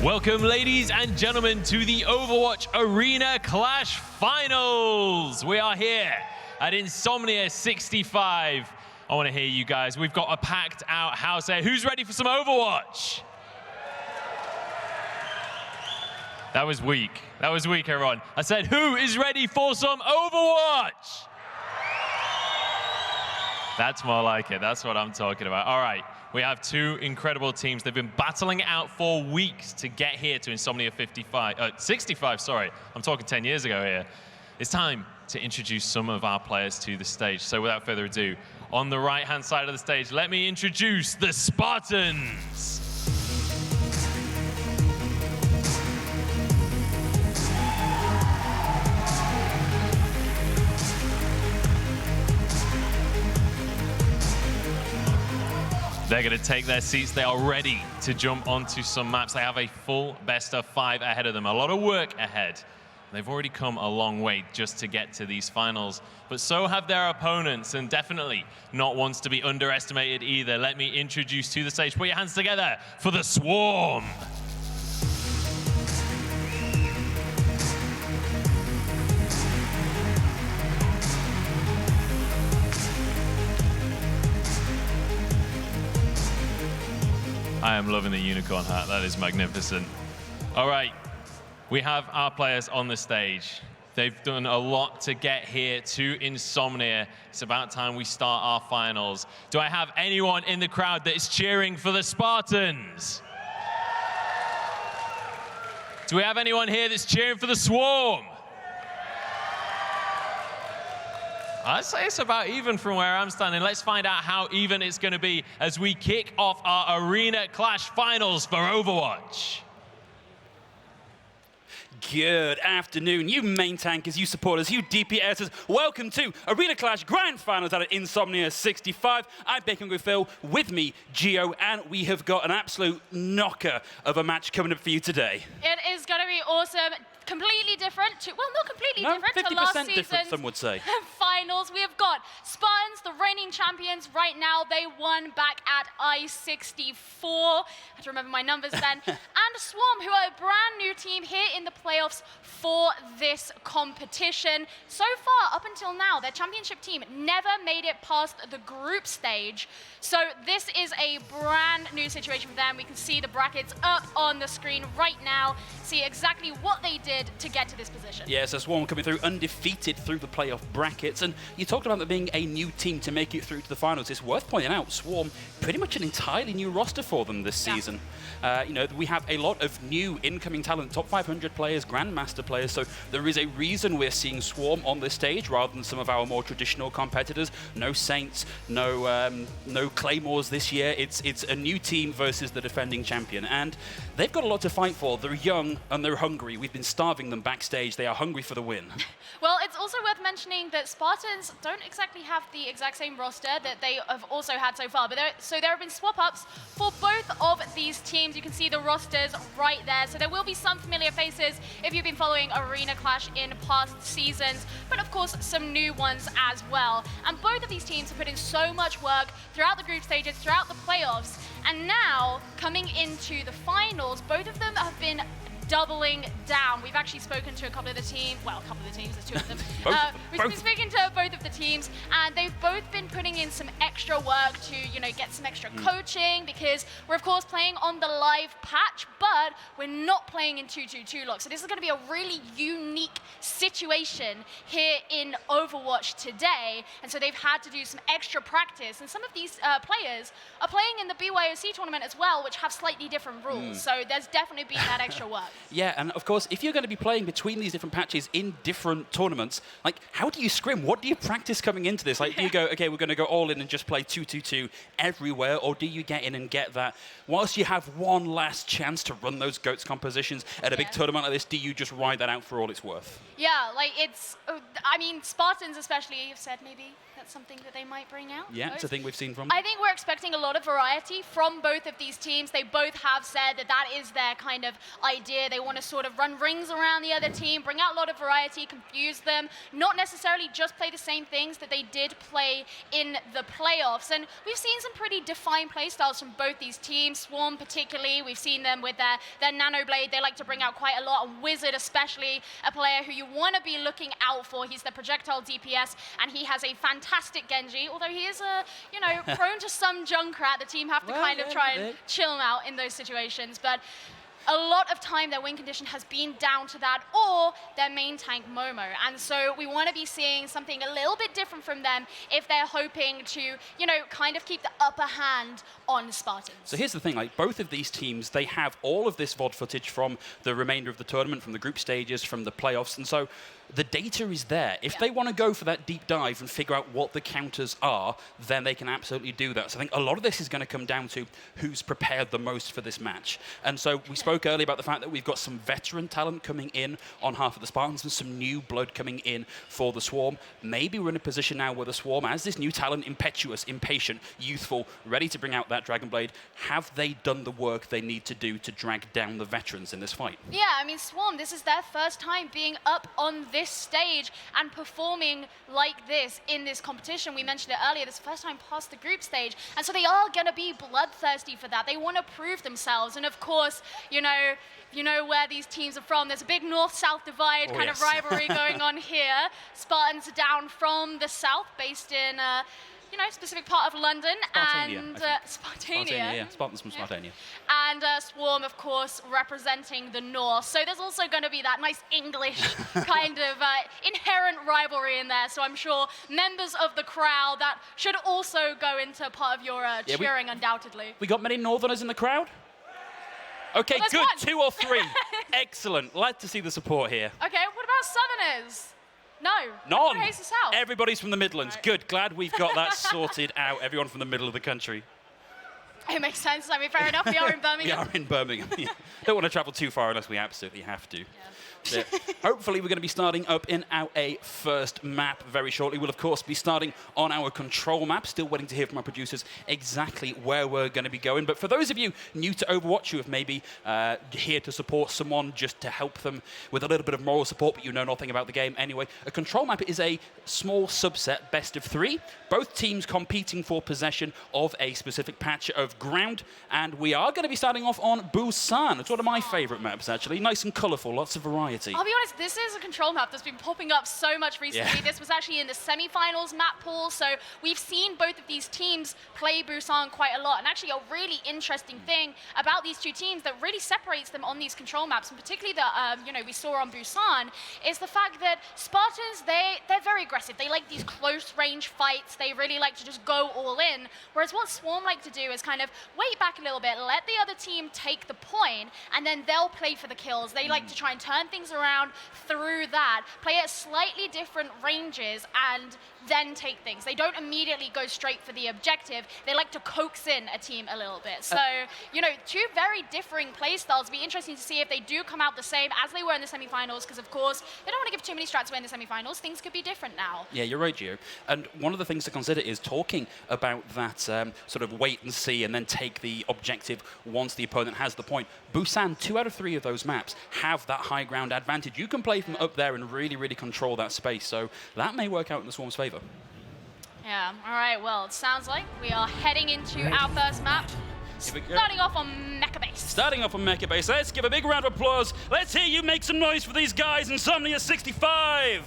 Welcome, ladies and gentlemen, to the Overwatch Arena Clash Finals. We are here at Insomnia 65. I want to hear you guys. We've got a packed out house here. Who's ready for some Overwatch? That was weak. That was weak, everyone. I said, who is ready for some Overwatch? That's more like it. That's what I'm talking about. All right. We have two incredible teams. They've been battling it out for weeks to get here to Insomnia 65, sorry. I'm talking 10 years ago here. It's time to introduce some of our players to the stage. So without further ado, on the right-hand side of the stage, let me introduce the Spartans. They're going to take their seats. They are ready to jump onto some maps. They have a full best of 5 ahead of them. A lot of work ahead. They've already come a long way just to get to these finals. But so have their opponents, and definitely not ones to be underestimated either. Let me introduce to the stage. Put your hands together for the Swarm. I am loving the unicorn hat. That is magnificent. All right, we have our players on the stage. They've done a lot to get here to Insomnia. It's about time we start our finals. Do I have anyone in the crowd that is cheering for the Spartans? Do we have anyone here that's cheering for the Swarm? I'd say it's about even from where I'm standing. Let's find out how even it's going to be as we kick off our Arena Clash Finals for Overwatch. Good afternoon, you main tankers, you supporters, you DPSers. Welcome to Arena Clash Grand Finals out at Insomnia 65. I'm Bacon with Phil, with me, Gio, and we have got an absolute knocker of a match coming up for you today. It is going to be awesome. Completely different to, well, not completely different to last season's different, some would say. finals. We have got Spartans, the reigning champions right now. They won back at I-64. I have to remember my numbers then. And Swarm, who are a brand new team here in the playoffs for this competition. So far, up until now, their championship team never made it past the group stage. So this is a brand new situation for them. We can see the brackets up on the screen right now. See exactly what they did to get to this position. Yeah, so Swarm coming through undefeated through the playoff brackets, and you talked about there being a new team to make it through to the finals. It's worth pointing out, Swarm, pretty much an entirely new roster for them this season. You know, we have a lot of new incoming talent, top 500 players, Grandmaster players, so there is a reason we're seeing Swarm on this stage rather than some of our more traditional competitors. No Saints, no Claymores this year. It's a new team versus the defending champion, and they've got a lot to fight for. They're young and they're hungry. We've been starving them backstage. They are hungry for the win. Well, it's also worth mentioning that Spartans don't exactly have the exact same roster that they have also had so far. But there have been swap-ups for both of these teams. You can see the rosters right there. So there will be some familiar faces if you've been following Arena Clash in past seasons, but of course some new ones as well. And both of these teams have put in so much work throughout the group stages, throughout the playoffs, and now coming into the finals, both of them have been doubling down. We've actually spoken to a couple of the teams, well, a couple of the teams, there's two of them. We've been speaking to both of the teams, and they've both been putting in some extra work to, you know, get some extra coaching, because we're of course playing on the live patch, but we're not playing in 2-2-2 lock. So this is going to be a really unique situation here in Overwatch today, and so they've had to do some extra practice, and some of these players are playing in the BYOC tournament as well, which have slightly different rules. So there's definitely been that extra work. Yeah, and of course, if you're going to be playing between these different patches in different tournaments, like, how do you scrim? What do you practice coming into this? Like, do you go, okay, we're going to go all in and just play 2-2-2 everywhere, or do you get in and get that? Whilst you have one last chance to run those GOATS compositions at a big tournament like this, do you just ride that out for all it's worth? Yeah, like it's, I mean, Spartans especially have said maybe that's something that they might bring out. Yeah, it's a thing we've seen from them. I think we're expecting a lot of variety from both of these teams. They both have said that that is their kind of idea. They want to sort of run rings around the other team, bring out a lot of variety, confuse them, not necessarily just play the same thing things that they did play in the playoffs. And we've seen some pretty defined play styles from both these teams. Swarm particularly, we've seen them with their Nano Blade. They like to bring out quite a lot. And Wizard especially, a player who you want to be looking out for. He's the projectile DPS, and he has a fantastic Genji, although he is, prone to some Junkrat. The team have to kind of try and chill him out in those situations. But a lot of time their win condition has been down to that or their main tank Momo. And so we want to be seeing something a little bit different from them if they're hoping to, kind of keep the upper hand on Spartans. So here's the thing, like both of these teams, they have all of this VOD footage from the remainder of the tournament, from the group stages, from the playoffs, and so the data is there. If they want to go for that deep dive and figure out what the counters are, then they can absolutely do that. So I think a lot of this is going to come down to who's prepared the most for this match. And so we spoke earlier about the fact that we've got some veteran talent coming in on half of the Spartans and some new blood coming in for the Swarm. Maybe we're in a position now where the Swarm, as this new talent, impetuous, impatient, youthful, ready to bring out that Dragon Blade, have they done the work they need to do to drag down the veterans in this fight? Yeah, I mean, Swarm, this is their first time being up on this stage and performing like this in this competition. We mentioned it earlier, this first time past the group stage, and so they are going to be bloodthirsty for that. They want to prove themselves, and of course, you know where these teams are from. There's a big north-south divide of rivalry going on here. Spartans are down from the south, based in specific part of London. Spartania, and Spartania. Yeah. Spartans from Spartania. And Swarm, of course, representing the north. So there's also going to be that nice English kind of inherent rivalry in there. So I'm sure members of the crowd, that should also go into part of your cheering, undoubtedly. We got many Northerners in the crowd? Okay, well, good. one. 2 or 3. Excellent. Glad to see the support here. Okay, what about Southerners? No. None. Everyone hates the South. Everybody's from the Midlands. Right. Good. Glad we've got that sorted out. Everyone from the middle of the country. It makes sense. I mean, fair enough. We are in Birmingham. We are in Birmingham. Don't want to travel too far unless we absolutely have to. Yeah. Hopefully we're going to be starting up in our first map very shortly. We'll, of course, be starting on our control map. Still waiting to hear from our producers exactly where we're going to be going. But for those of you new to Overwatch who have maybe here to support someone just to help them with a little bit of moral support, but you know nothing about the game anyway, a control map is a small subset, best of 3. Both teams competing for possession of a specific patch of ground. And we are going to be starting off on Busan. It's one of my favorite maps, actually. Nice and colorful, lots of variety. I'll be honest, this is a control map that's been popping up so much recently. Yeah. This was actually in the semi-finals map pool, so we've seen both of these teams play Busan quite a lot. And actually a really interesting thing about these two teams that really separates them on these control maps, and particularly that we saw on Busan, is the fact that Spartans, they're very aggressive. They like these close-range fights. They really like to just go all in. Whereas what Swarm like to do is kind of wait back a little bit, let the other team take the point, and then they'll play for the kills. They like to try and turn things around through that, play at slightly different ranges, and then take things. They don't immediately go straight for the objective. They like to coax in a team a little bit. So, two very differing play styles. It'll be interesting to see if they do come out the same as they were in the semifinals, because of course, they don't want to give too many strats away in the semifinals. Things could be different now. Yeah, you're right, Gio. And one of the things to consider is talking about that sort of wait and see and then take the objective once the opponent has the point. Busan, 2 out of 3 of those maps have that high ground advantage. You can play from up there and really, really control that space. So that may work out in the Swarm's favor. Yeah, all right, well, it sounds like we are heading into our first map. Starting off on Mecha Base. Starting off on Mecha Base. Let's give a big round of applause. Let's hear you make some noise for these guys. Insomnia 65.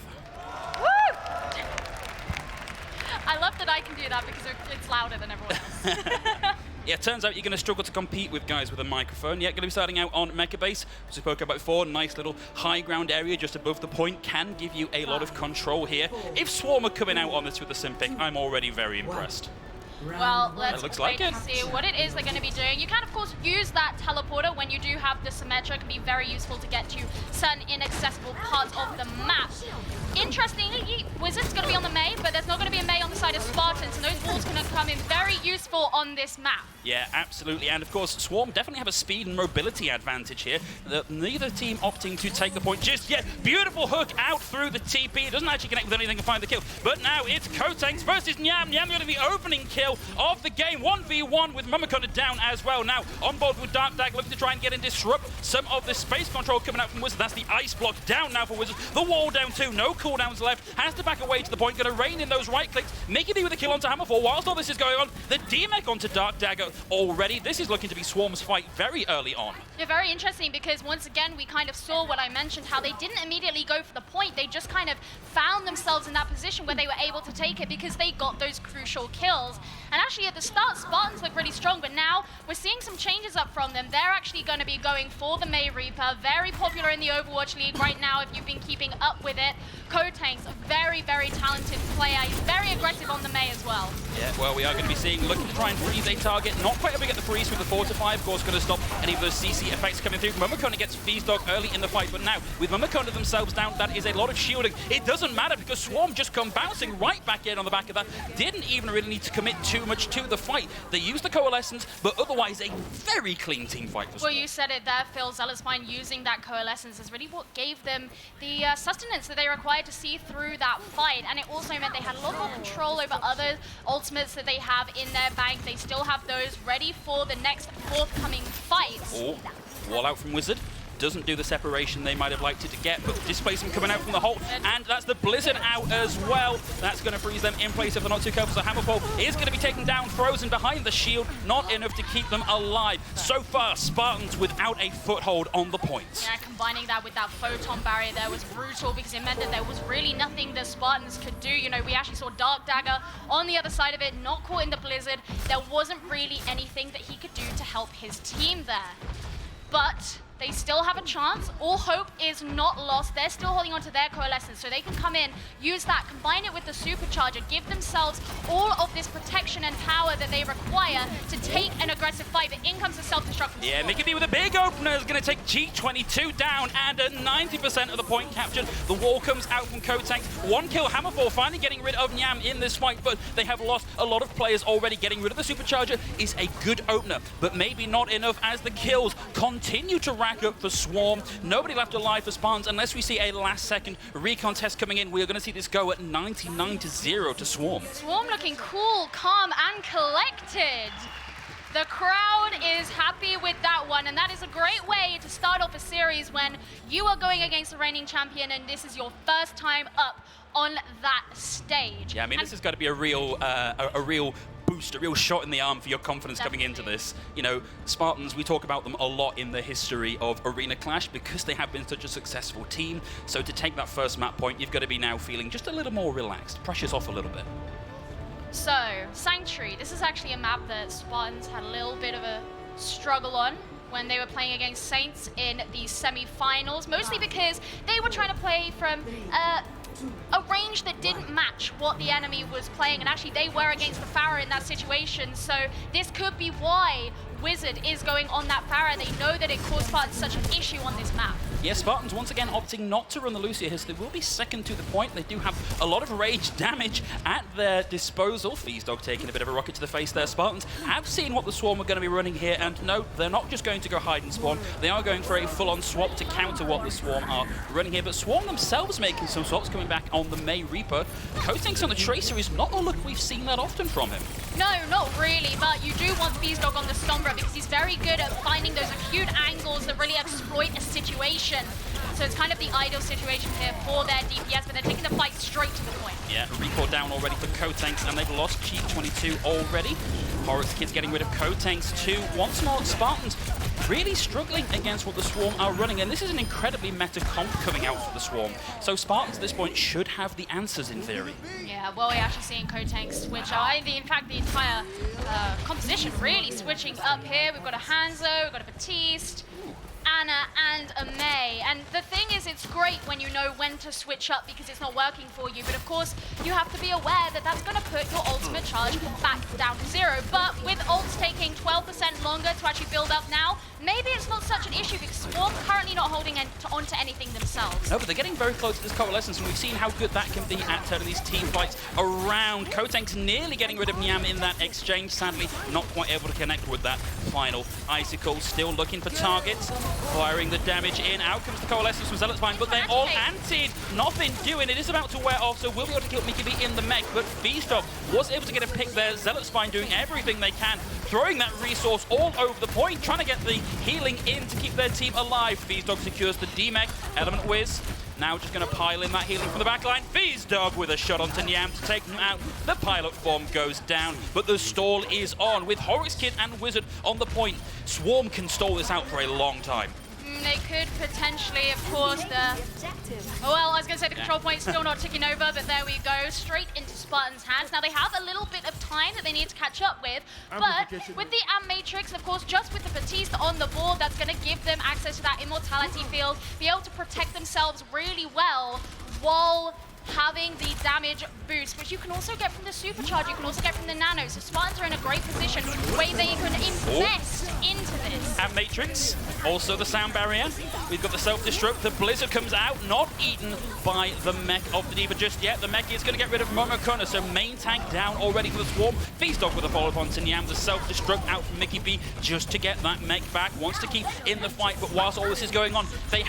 Woo! I love that I can do that because it's louder than everyone else. Yeah, turns out you're going to struggle to compete with guys with a microphone. Yeah, going to be starting out on Mecha Base, as we spoke about before. Nice little high ground area just above the point can give you a lot of control here. If Swarm are coming out on this with a Simpic, I'm already very impressed. Well, let's wait and see what it is they're going to be doing. You can, of course, use that teleporter when you do have the Symmetra. It can be very useful to get to certain inaccessible parts of the map. Interestingly, Wizard's going to be on the Mei, but there's not going to be a Mei on the side of Spartans, and those walls can come in very useful on this map. Yeah, absolutely. And of course, Swarm definitely have a speed and mobility advantage here. Neither team opting to take the point just yet. Beautiful hook out through the TP. It doesn't actually connect with anything and find the kill. But now it's Kotanks versus Nyam. Nyam going to be the opening kill of the game. 1v1 with Mamakona down as well. Now on board with Dark Dag, looking to try and get and disrupt some of the space control coming out from Wizard. That's the ice block down now for Wizard. The wall down too. No cooldowns left, has to back away to the point, going to rain in those right clicks. Mickey D with a kill onto Hammerfall. Whilst all this is going on, the D-Mech onto Dark Dagger already. This is looking to be Swarm's fight very early on. Yeah, very interesting, because once again we kind of saw what I mentioned, how they didn't immediately go for the point. They just kind of found themselves in that position where they were able to take it because they got those crucial kills. And actually at the start, Spartans look really strong, but now we're seeing some changes up from them. They're actually going to be going for the May Reaper, very popular in the Overwatch League right now if you've been keeping up with it. Kotank's a very, very talented player. He's very aggressive on the May as well. Yeah, well, we are going to be seeing, looking to try and freeze a target. Not quite able to get the freeze with the Fortify, of course, going to stop any of those CC effects coming through. Momokona gets Feazdog early in the fight, but now, with Momokona themselves down, that is a lot of shielding. It doesn't matter because Swarm just come bouncing right back in on the back of that. Didn't even really need to commit too much to the fight. They used the Coalescence, but otherwise a very clean team fight for Swarm. Well, you said it there, Phil. Zealotspine using that Coalescence is really what gave them the sustenance that they required to see through that fight, and it also meant they had a lot more control over other ultimates that they have in their bank. They still have those ready for the next forthcoming fights. Oh, wall out from Wizard. Doesn't do the separation they might have liked it to get, but displacement coming out from the hole, and that's the Blizzard out as well. That's going to freeze them in place if they're not too careful, so Hammerfall is going to be taken down, frozen behind the shield, not enough to keep them alive. So far, Spartans without a foothold on the points. Yeah, combining that with that photon barrier there was brutal because it meant that there was really nothing the Spartans could do. You know, we actually saw Dark Dagger on the other side of it, not caught in the Blizzard. There wasn't really anything that he could do to help his team there. But they still have a chance. All hope is not lost. They're still holding on to their Coalescence, so they can come in, use that, combine it with the Supercharger, give themselves all of this protection and power that they require to take an aggressive fight. But in comes the self-destruct from Yeah, Swarm. Mickey D with a big opener is going to take G22 down, and at 90% of the point captured, the wall comes out from Kotank. One kill, Hammerfall finally getting rid of Nyam in this fight, but they have lost a lot of players already. Getting rid of the Supercharger is a good opener, but maybe not enough as the kills continue to rack up for Swarm. Nobody left alive for Spartans unless we see a last-second recon test coming in. We are going to see this go at 99-0 to Swarm. Swarm looking cool, calm, and collected. The crowd is happy with that one, and that is a great way to start off a series when you are going against the reigning champion and this is your first time up on that stage. Yeah, I mean, this has got to be a real boost, a real shot in the arm for your confidence coming into this. You know, Spartans, we talk about them a lot in the history of Arena Clash because they have been such a successful team. So to take that first map point, you've got to be now feeling just a little more relaxed. Pressure's off a little bit. So, Sanctuary, this is actually a map that Spartans had a little bit of a struggle on when they were playing against Saints in the semi-finals, mostly because they were trying to play from a range that didn't match what the enemy was playing, and actually they were against the Pharah in that situation, so this could be why Wizard is going on that Pharah. They know that it caused Spartans such an issue on this map. Yeah, Spartans once again opting not to run the Lucia here, so they will be second to the point. They do have a lot of rage damage at their disposal. Feazdog taking a bit of a rocket to the face there. Spartans have seen what the Swarm are going to be running here, and no, they're not just going to go hide and spawn. They are going for a full-on swap to counter what the Swarm are running here, but Swarm themselves making some swaps, coming back on the May Reaper. Kotank's on the Tracer is not a look we've seen that often from him. No, not really, but you do want Feazdog on the Sombra because he's very good at finding those acute angles that really exploit a situation. So it's kind of the ideal situation here for their DPS, but they're taking the fight straight to the point. Yeah, recall down already for Kotanks, and they've lost G22 already. Horrocks Kids getting rid of Kotanks too. Once more, Spartans really struggling against what the Swarm are running, and this is an incredibly meta comp coming out for the Swarm. So Spartans at this point should have the answers in theory. Yeah, well, we're actually seeing Kotanks switch out. In fact, the entire composition really switching up here. We've got a Hanzo, we've got a Batiste, Anna, and a May. And the thing is, it's great when you know when to switch up because it's not working for you. But of course, you have to be aware that that's going to put your ultimate charge back down to 0. But with ults taking 12% longer to actually build up now, maybe it's not such an issue because Swarm currently not holding onto anything themselves. No, but they're getting very close to this Coalescence, and we've seen how good that can be at turning these team fights around. Kotank's nearly getting rid of Nyam in that exchange, sadly not quite able to connect with that final Icicle. Still looking for targets, firing the damage in. Out comes the Coalescence from Zealotspine, but they're all antied. Nothing doing. It is about to wear off, so we'll be able to kill Mickey B in the mech, but Feazdog was able to get a pick there. Zealotspine doing everything they can, throwing that resource all over the point, trying to get the healing in to keep their team alive. Feazdog secures the D-Mech. Element Wiz Now just going to pile in that healing from the backline. Dog with a shot onto Nyam to take him out. The pilot form goes down, but the stall is on. With Horrocks Kid and Wizard on the point, Swarm can stall this out for a long time. They could potentially, of course, well, I was going to say the control point's still not ticking over, but there we go, straight into Spartan's hands. Now, they have a little bit of time that they need to catch up with, but with the Amp Matrix, of course, just with the Batiste on the board, that's going to give them access to that Immortality field, be able to protect themselves really well while having the damage boost, which you can also get from the Supercharge, you can also get from the Nano. So Spartans are in a great position where they can invest into this. And Matrix, also the sound barrier. We've got the self-destruct. The Blizzard comes out, not eaten by the mech of the D.Va just yet. The mech is going to get rid of Momokona, so main tank down already for the Swarm. Feastock with a follow-up on Nyam. The self-destruct out from Mickey B just to get that mech back. Wants to keep in the fight, but whilst all this is going on, they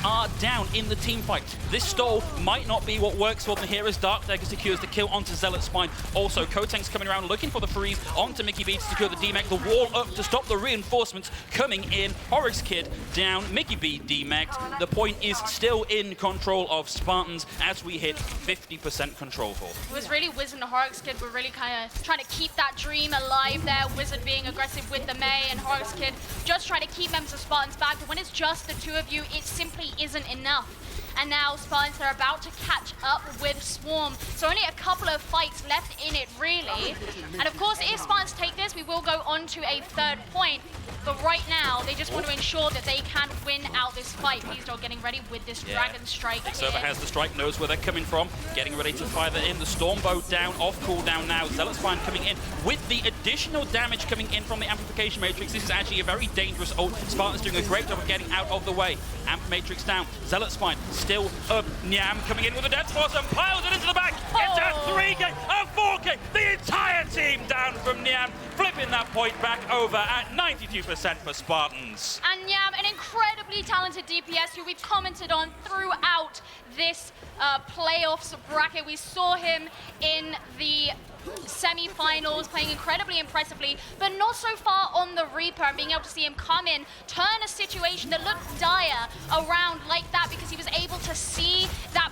are down in the team fight. This stall might not be what works for them here as Dark Dagger secures the kill onto Zealot Spine. Also, Kotang's coming around looking for the freeze onto Mickey B to secure the D-Mech. The wall up to stop the reinforcements coming in. Horrocks Kid down, Mickey B D-Mech. The point is still in control of Spartans as we hit 50% control for. It was really Wizard and Horrocks Kid were really kind of trying to keep that dream alive there. Wizard being aggressive with the Mei and Horrocks Kid just trying to keep members of Spartans back. But when it's just the two of you, it simply isn't enough. And now Spartans are about to catch up with Swarm. So only a couple of fights left in it, really. And of course, if Spartans take this, we will go on to a third point. But right now, they just want to ensure that they can win out this fight. Feastock getting ready with this Dragon Strike. Server has the strike, knows where they're coming from. Getting ready to fire that in. The Stormbow down, off cooldown now. Zealot Spine coming in with the additional damage coming in from the Amplification Matrix. This is actually a very dangerous ult. Spartans doing a great job of getting out of the way. Amp Matrix down. Zealot Spine still up. Nyam coming in with a Death Force and piles it into the back. It's a 3K, a 4K. The entire team down from Nyam. Flipping that point back over at 92% for Spartans. And Nyam, an incredibly talented DPS who we've commented on throughout this playoffs bracket. We saw him in the semi-finals playing incredibly impressively, but not so far on the Reaper, and being able to see him come in, turn a situation that looked dire around like that because he was able to see that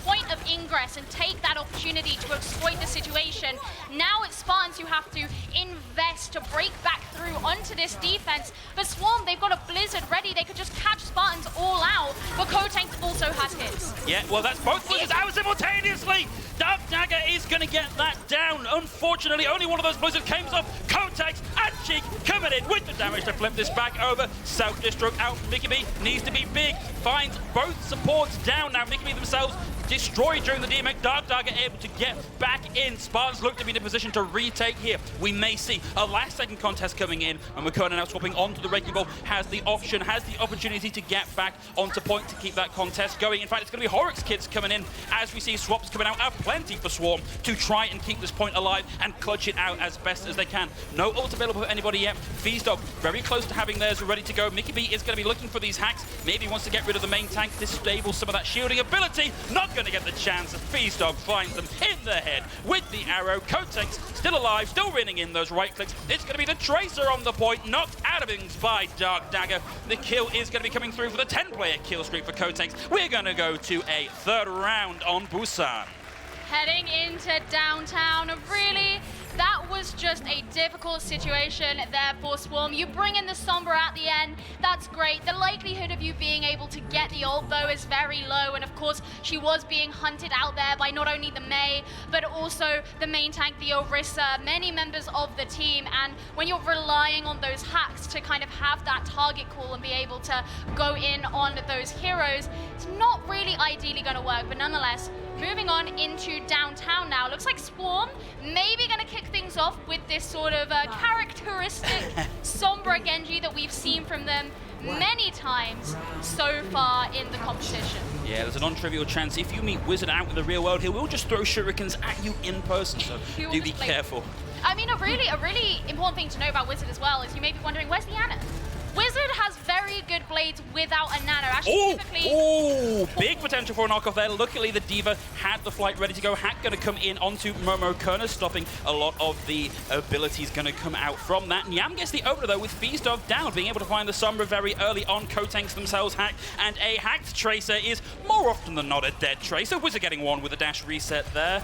point of ingress and take that opportunity to exploit the situation. Now it's Spartans who have to invest to break back through onto this defense, but Swarm, they've got a Blizzard ready. They could just catch Spartans all out, but Kotang also has his. Yeah, well, that's both Blizzards out simultaneously. Dark Dagger is going to get that down. Unfortunately, only one of those Blizzard came off. Kotex and Cheek coming in with the damage to flip this back over. Self-destruct out from Mickey B. Needs to be big. Finds both supports down now. Mickey B themselves destroyed during the DMX. Dark Dagger able to get back in. Spartans look to be in a position to retake here. We may see a last-second contest coming in, and McKernan now swapping onto the Wrecking Ball, has the option, has the opportunity to get back onto point to keep that contest going. In fact, it's going to be Horrocks Kids coming in as we see swaps coming out. Plenty for Swarm to try and keep this point alive and clutch it out as best as they can. No ult available for anybody yet. Feastock very close to having theirs ready to go. Mickey B is going to be looking for these hacks. Maybe wants to get rid of the main tank, disable some of that shielding ability. Not going to get the chance. Feastock finds them in the head with the arrow. Kotex still alive, still winning in those right clicks. It's going to be the Tracer on the point, knocked out of things by Dark Dagger. The kill is going to be coming through for the 10-player kill streak for Kotex. We're going to go to a third round on Busan. Heading into downtown, really, that was just a difficult situation there for Swarm. You bring in the Sombra at the end, that's great. The likelihood of you being able to get the ult, though, is very low, and of course, she was being hunted out there by not only the Mei, but also the main tank, the Orisa, many members of the team, and when you're relying on those hacks to kind of have that target call and be able to go in on those heroes, it's not really ideally going to work, but nonetheless, moving on into downtown now. Looks like Swarm maybe going to kick things off with this sort of characteristic Sombra Genji that we've seen from them many times so far in the competition. Yeah, there's a non-trivial chance if you meet Wizard out in the real world, he will just throw shurikens at you in person, so do be careful. I mean, a really important thing to know about Wizard as well is you may be wondering, where's the Ana? Wizard has very good blades without a nano. Actually, typically... Oh, big potential for a knockoff there. Luckily, the Diva had the flight ready to go. Hack going to come in onto Momokona, stopping a lot of the abilities going to come out from that. Nyam gets the opener, though, with Feastdog down, being able to find the Sombra very early on. Kotanks themselves hack, and a hacked Tracer is more often than not a dead Tracer. Wizard getting one with a dash reset there.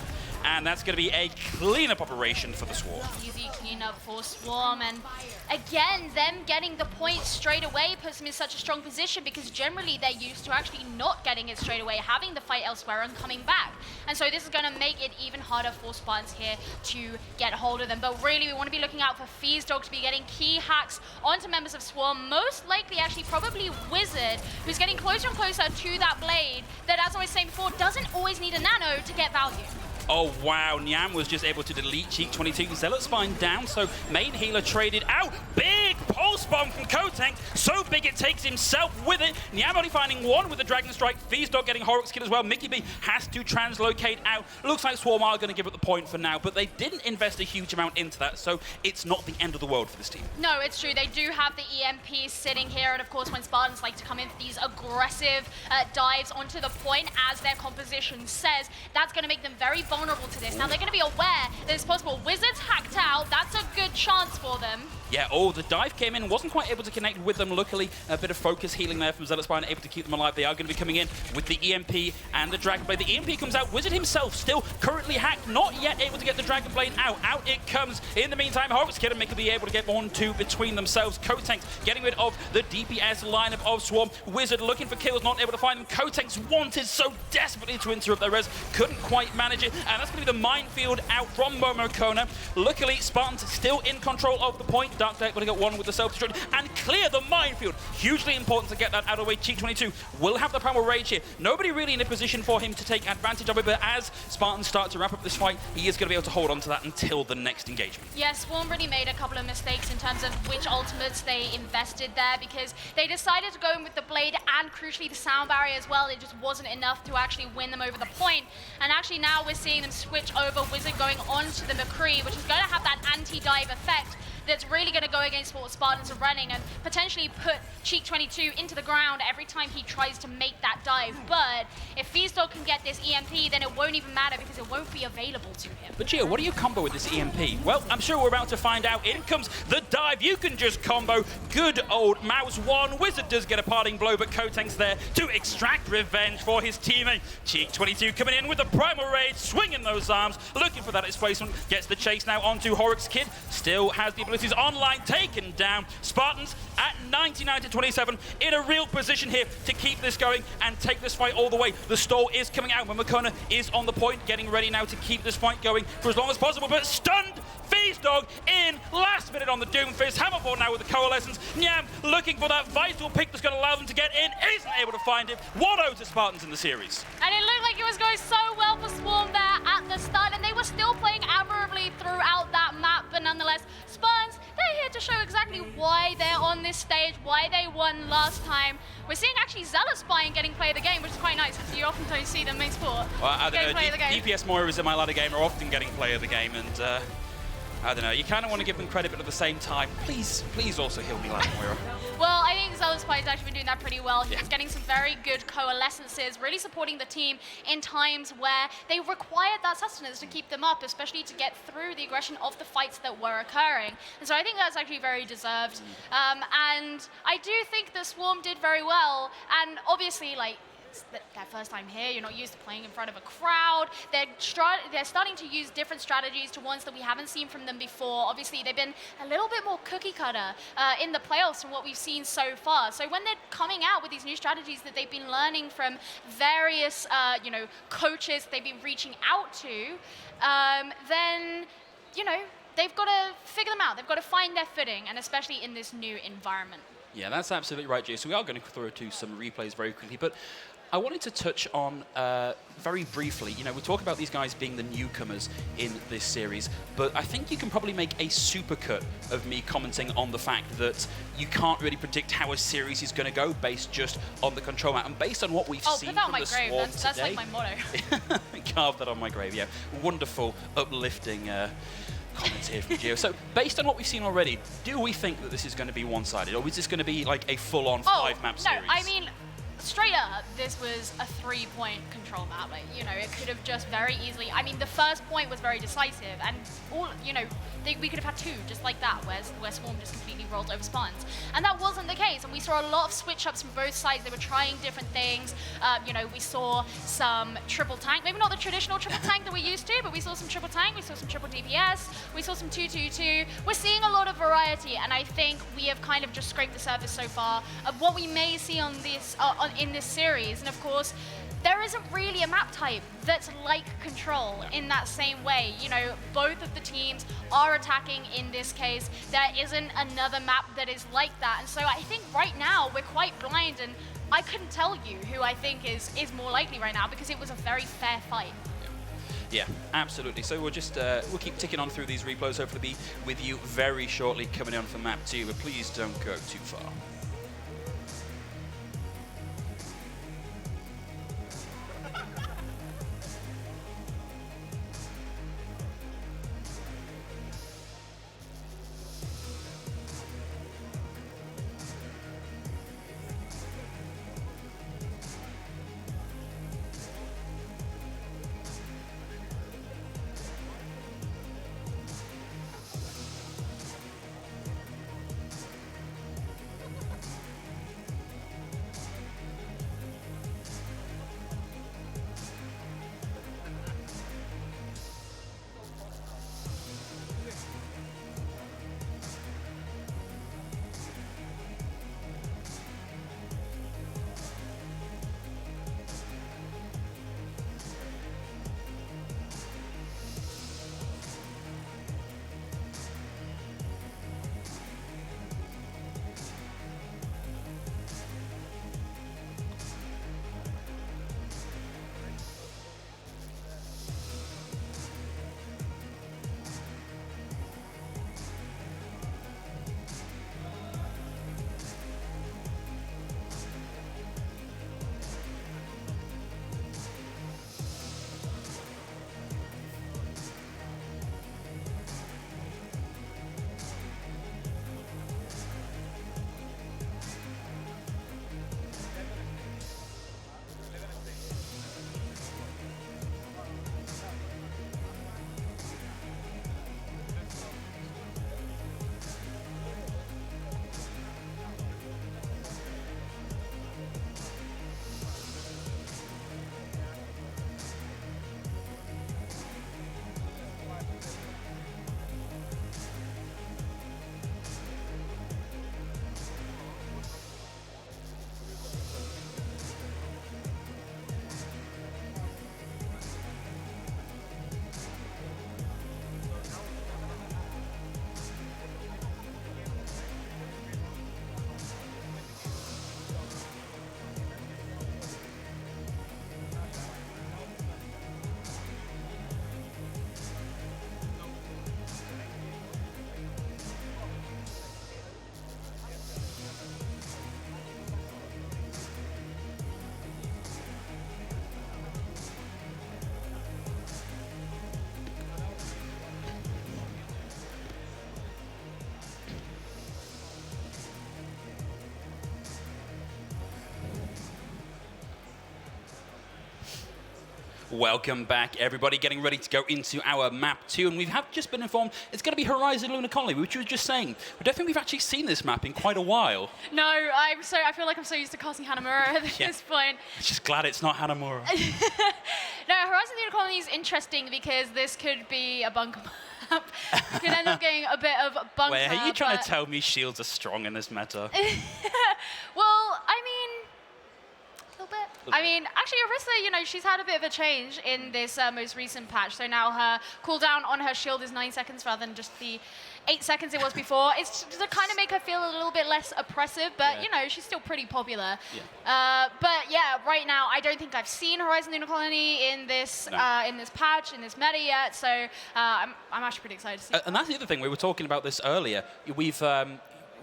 And that's going to be a cleanup operation for the Swarm. Easy cleanup for Swarm, and again, them getting the point straight away puts them in such a strong position because generally they're used to actually not getting it straight away, having the fight elsewhere and coming back. And so this is going to make it even harder for Spartans here to get hold of them. But really, we want to be looking out for Feastdog to be getting key hacks onto members of Swarm, most likely actually probably Wizard, who's getting closer and closer to that blade that, as I was saying before, doesn't always need a nano to get value. Oh, wow. Nyam was just able to delete Cheek 22. Zealot Spine down, so main healer traded out. Big pulse bomb from Kotank. So big it takes himself with it. Nyam only finding one with the Dragon Strike. Feastdog getting Horrocks kill as well. Mickey B has to translocate out. Looks like Swarm are going to give it the point for now, but they didn't invest a huge amount into that, so it's not the end of the world for this team. No, it's true. They do have the EMP sitting here, and of course, when Spartans like to come in for these aggressive dives onto the point, as their composition says, that's going to make them very vulnerable to this. Now, they're going to be aware that it's possible. Wizards hacked out. That's a good chance for them. Yeah, oh, the dive came in, wasn't quite able to connect with them. Luckily, a bit of focus healing there from Zealot Spine, able to keep them alive. They are going to be coming in with the EMP and the Dragon Blade. The EMP comes out. Wizard himself still currently hacked, not yet able to get the Dragon Blade out. Out it comes. In the meantime, Horrocks Kid and Mick will be able to get 1-2 between themselves. Kotanks getting rid of the DPS lineup of Swarm. Wizard looking for kills, not able to find them. Kotanks wanted so desperately to interrupt their res, couldn't quite manage it, and that's going to be the minefield out from Momokona. Luckily, Spartans still in control of the point. Dark Deck will get one with the self-destruct and clear the minefield. Hugely important to get that out of the way. Cheek 22 will have the Primal Rage here. Nobody really in a position for him to take advantage of it, but as Spartans start to wrap up this fight, he is going to be able to hold on to that until the next engagement. Yes, Swarm really made a couple of mistakes in terms of which ultimates they invested there, because they decided to go in with the blade and crucially the sound barrier as well. It just wasn't enough to actually win them over the point. And actually now we're seeing them switch over, Wizard going on to the McCree, which is going to have that anti-dive effect that's really going to go against what Spartans are running and potentially put Cheek 22 into the ground every time he tries to make that dive. But if Feastdog can get this EMP, then it won't even matter because it won't be available to him. But Gio, what do you combo with this EMP? Well, I'm sure we're about to find out. In comes the dive. You can just combo. Good old Mouse 1. Wizard does get a parting blow, but Kotank's there to extract revenge for his teammate. Cheek 22 coming in with the Primal Rage, swinging those arms, looking for that displacement. Gets the chase now onto Horrocks Kid. Still has the abilities online, taken down. Spartans at 99-27 in a real position here to keep this going and take this fight all the way. The stall is coming out when Momokona is on the point, getting ready now to keep this fight going for as long as possible, but stunned Feastdog in last minute on the Doomfist. Hammerfall now with the Coalescence. Nyam looking for that vital pick that's going to allow them to get in, isn't able to find it. 1-0 to Spartans in the series. And it looked like it was going so well for Swarm there at the start, and they were still playing admirably throughout that map, but nonetheless, Spartans, they're here to show exactly why they're on this stage, why they won last time. We're seeing actually Zealot Spine getting play of the game, which is quite nice because you often don't see them main sport. Well, I getting don't play of the know, game. DPS Moiras in my ladder game are often getting play of the game, and I don't know, you kind of want to give them credit, but at the same time, please also heal me like Moira. Well, I think Zealot Spine's actually been doing that pretty well. He's Yeah. getting some very good coalescences, really supporting the team in times where they required that sustenance to keep them up, especially to get through the aggression of the fights that were occurring. And so I think that's actually very deserved. And I do think the Swarm did very well. And obviously, like, it's their first time here, you're not used to playing in front of a crowd. They're starting to use different strategies to ones that we haven't seen from them before. Obviously, they've been a little bit more cookie cutter in the playoffs from what we've seen so far. So when they're coming out with these new strategies that they've been learning from various coaches they've been reaching out to, then, they've got to figure them out. They've got to find their footing, and especially in this new environment. Yeah, that's absolutely right, Jay. So we are going to throw to some replays very quickly, but I wanted to touch on, very briefly, we talk about these guys being the newcomers in this series, but I think you can probably make a supercut of me commenting on the fact that you can't really predict how a series is going to go based just on the control map. And based on what we've seen put that from on my the grave. Swarm That's like today, my motto. carve that on my grave, yeah. Wonderful, uplifting comments here from Gio. So, based on what we've seen already, do we think that this is going to be one-sided, or is this going to be like a full-on 5-map series? No, I mean, straight up, this was a 3-point control map. Like, you know, it could have just very easily. I mean, the first point was very decisive, and all, you know, we could have had 2 just like that, where Swarm just completely rolled over Spartans, and that wasn't the case. And we saw a lot of switch-ups from both sides. They were trying different things. You know, we saw some triple tank, maybe not the traditional triple tank that we're used to, but we saw some triple tank. We saw some triple DPS. We saw some 2-2-2. We're seeing a lot of variety, and I think we have kind of just scraped the surface so far of what we may see on this in this series. And of course, there isn't really a map type that's like Control in that same way. You know, both of the teams are attacking in this case. There isn't another map that is like that. And so I think right now we're quite blind, and I couldn't tell you who I think is more likely right now, because it was a very fair fight. Yeah, absolutely. So we'll just we'll keep ticking on through these replays. Hopefully be with you very shortly coming on for map 2, but please don't go too far. Welcome back, everybody. Getting ready to go into our map 2, and we have just been informed it's going to be Horizon Lunar Colony, which we were just saying. I don't think we've actually seen this map in quite a while. No, I feel like I'm so used to casting Hanamura at this point. I'm just glad it's not Hanamura. No, Horizon Lunar Colony is interesting because this could be a bunker map. You could end up getting a bit of bunker. Wait, are you trying to tell me shields are strong in this meta? Well, I mean, a little bit. I mean, actually, Orisa, you know, she's had a bit of a change in this most recent patch. So now her cooldown on her shield is 9 seconds rather than just the 8 seconds it was before. It's to kind of make her feel a little bit less oppressive, but, you know, she's still pretty popular. Yeah. But, yeah, right now, I don't think I've seen Horizon Lunar Colony in this patch, in this meta yet, so I'm actually pretty excited to see And that's the other thing, we were talking about this earlier. We've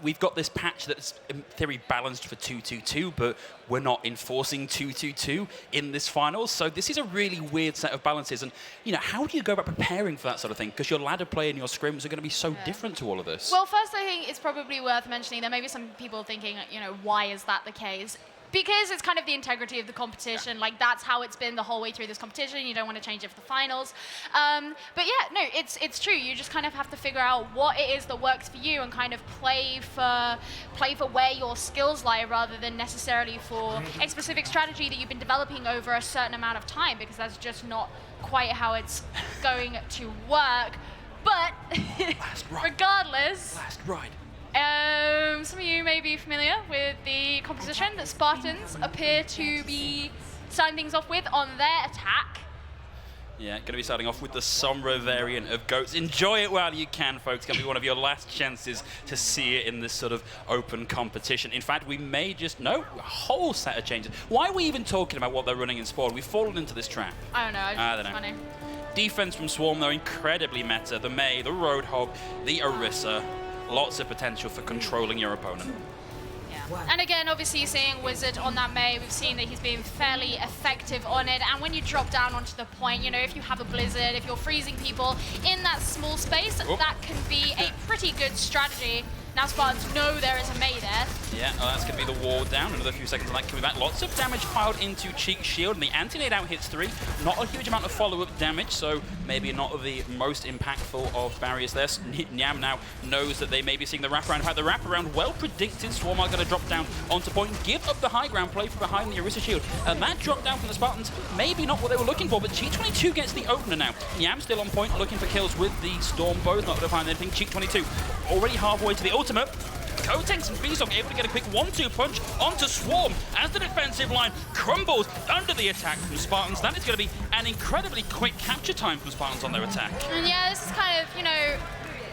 we've got this patch that's in theory balanced for 2-2-2, but we're not enforcing 2-2-2 in this finals. So this is a really weird set of balances. And, how do you go about preparing for that sort of thing? Because your ladder play and your scrims are going to be so different to all of this. Well, first, I think it's probably worth mentioning there may be some people thinking, why is that the case? Because it's kind of the integrity of the competition. Like, that's how it's been the whole way through this competition. You don't want to change it for the finals. But yeah, no, it's true. You just kind of have to figure out what it is that works for you and kind of play for where your skills lie rather than necessarily for a specific strategy that you've been developing over a certain amount of time, because that's just not quite how it's going to work. But regardless... Last ride. Some of you may be familiar with the composition that Spartans appear to be starting things off with on their attack. Yeah, going to be starting off with the Sombra variant of Goats. Enjoy it while you can, folks. Going to be one of your last chances to see it in this sort of open competition. In fact, we may just know a whole set of changes. Why are we even talking about what they're running in Spawn? We've fallen into this trap. I don't know. I don't know. Funny. Defense from Swarm, though, incredibly meta. The Mei, the Roadhog, the Orisa. Lots of potential for controlling your opponent. Yeah. And again, obviously seeing Wizard on that Mei, we've seen that he's been fairly effective on it. And when you drop down onto the point, if you have a Blizzard, if you're freezing people in that small space, that can be a pretty good strategy. Now Spartans know there is a Mei there. Yeah, that's going to be the ward down. Another few seconds of that coming back. Lots of damage piled into Cheek's shield, and the anti-nade out hits 3. Not a huge amount of follow-up damage, so maybe not the most impactful of barriers there. Nyam now knows that they may be seeing the wraparound. In fact, the wraparound, well predicted. Swarm are going to drop down onto point and give up the high ground play from behind the Orisa shield. And that drop down from the Spartans, maybe not what they were looking for, but Cheek22 gets the opener now. Nyam still on point, looking for kills with the Storm bows, not going to find anything. Cheek22 already halfway to the ultimate. Kotex and Beezog able to get a quick 1-2 punch onto Swarm as the defensive line crumbles under the attack from Spartans. That is going to be an incredibly quick capture time from Spartans on their attack. And yeah, this is kind of,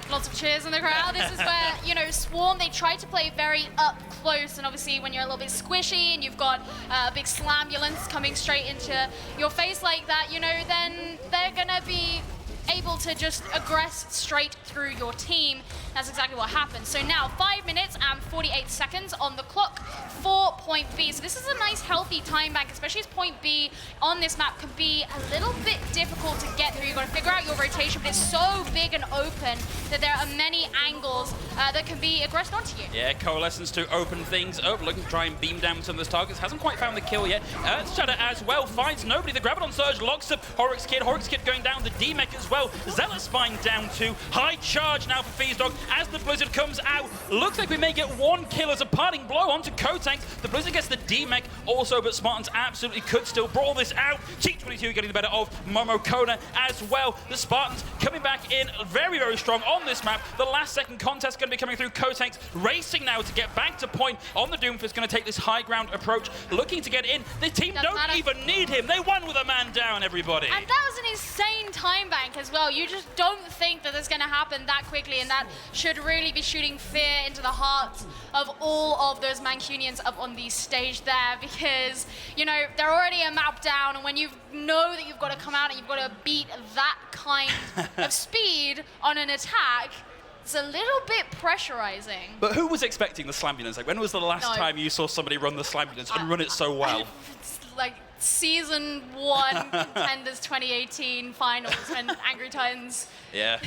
lots of cheers in the crowd. This is where, Swarm, they try to play very up close, and obviously when you're a little bit squishy and you've got a big slambulance coming straight into your face like that, then they're going to be able to just aggress straight through your team. That's exactly what happened. So now 5 minutes and 48 seconds on the clock for point B. So this is a nice healthy time bank, especially as point B on this map can be a little bit difficult to get through. You've got to figure out your rotation, but it's so big and open that there are many angles that can be aggressed onto you. Yeah, Coalescence to open things up, looking to try and beam down some of those targets. Hasn't quite found the kill yet. Earthshatter as well finds nobody. The Graviton Surge locks up Horrocks Kid. Horrocks Kid going down, the D-Mech as well. Zealous Spine down 2. High charge now for Feazdog as the Blizzard comes out. Looks like we may get 1 kill as a parting blow onto Kotank. The Blizzard gets the D-Mech also, but Spartans absolutely could still brawl this out. Cheek22 getting the better of Momokona as well. The Spartans coming back in very, very strong on this map. The last second contest going to be coming through. Kotank's racing now to get back to point on the Doomfist, going to take this high ground approach, looking to get in. The team don't even need him. They won with a man down, everybody. And that was an insane time bank as well. You just don't think that it's going to happen that quickly, and that should really be shooting fear into the hearts of all of those Mancunians up on the stage there, because, they're already a map down, and when you know that you've got to come out and you've got to beat that kind of speed on an attack, it's a little bit pressurizing. But who was expecting the Slambulance? Like, when was the last time you saw somebody run the Slambulance and run it so well? It's like Season 1 Contenders 2018 finals when Angry Titans. Yeah.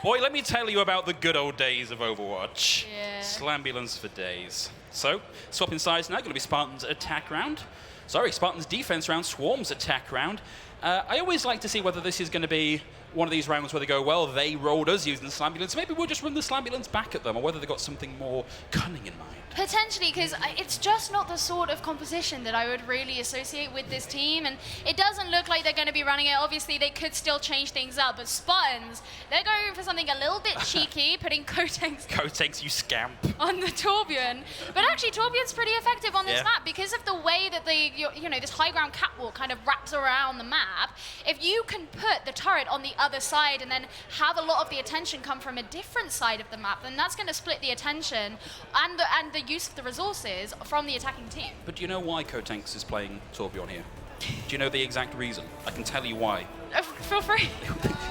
Boy, let me tell you about the good old days of Overwatch. Yeah. Slambulance for days. So, swapping sides now, going to be Spartan's attack round. Sorry, Spartan's defense round, Swarm's attack round. I always like to see whether this is going to be one of these rounds where they go, well, they rolled us using the Slambulance. Maybe we'll just run the Slambulance back at them, or whether they've got something more cunning in mind. Potentially, because it's just not the sort of composition that I would really associate with this team, and it doesn't look like they're going to be running it. Obviously, they could still change things up, but Spartans, they're going for something a little bit cheeky, putting Kotanks, you scamp. On the Torbjorn. But actually, Torbjorn's pretty effective on this map because of the way that this high ground catwalk kind of wraps around the map. If you can put the turret on the other side and then have a lot of the attention come from a different side of the map, then that's going to split the attention and the use of the resources from the attacking team. But do you know why Kotanks is playing Torbjorn here? Do you know the exact reason? I can tell you why. Feel free.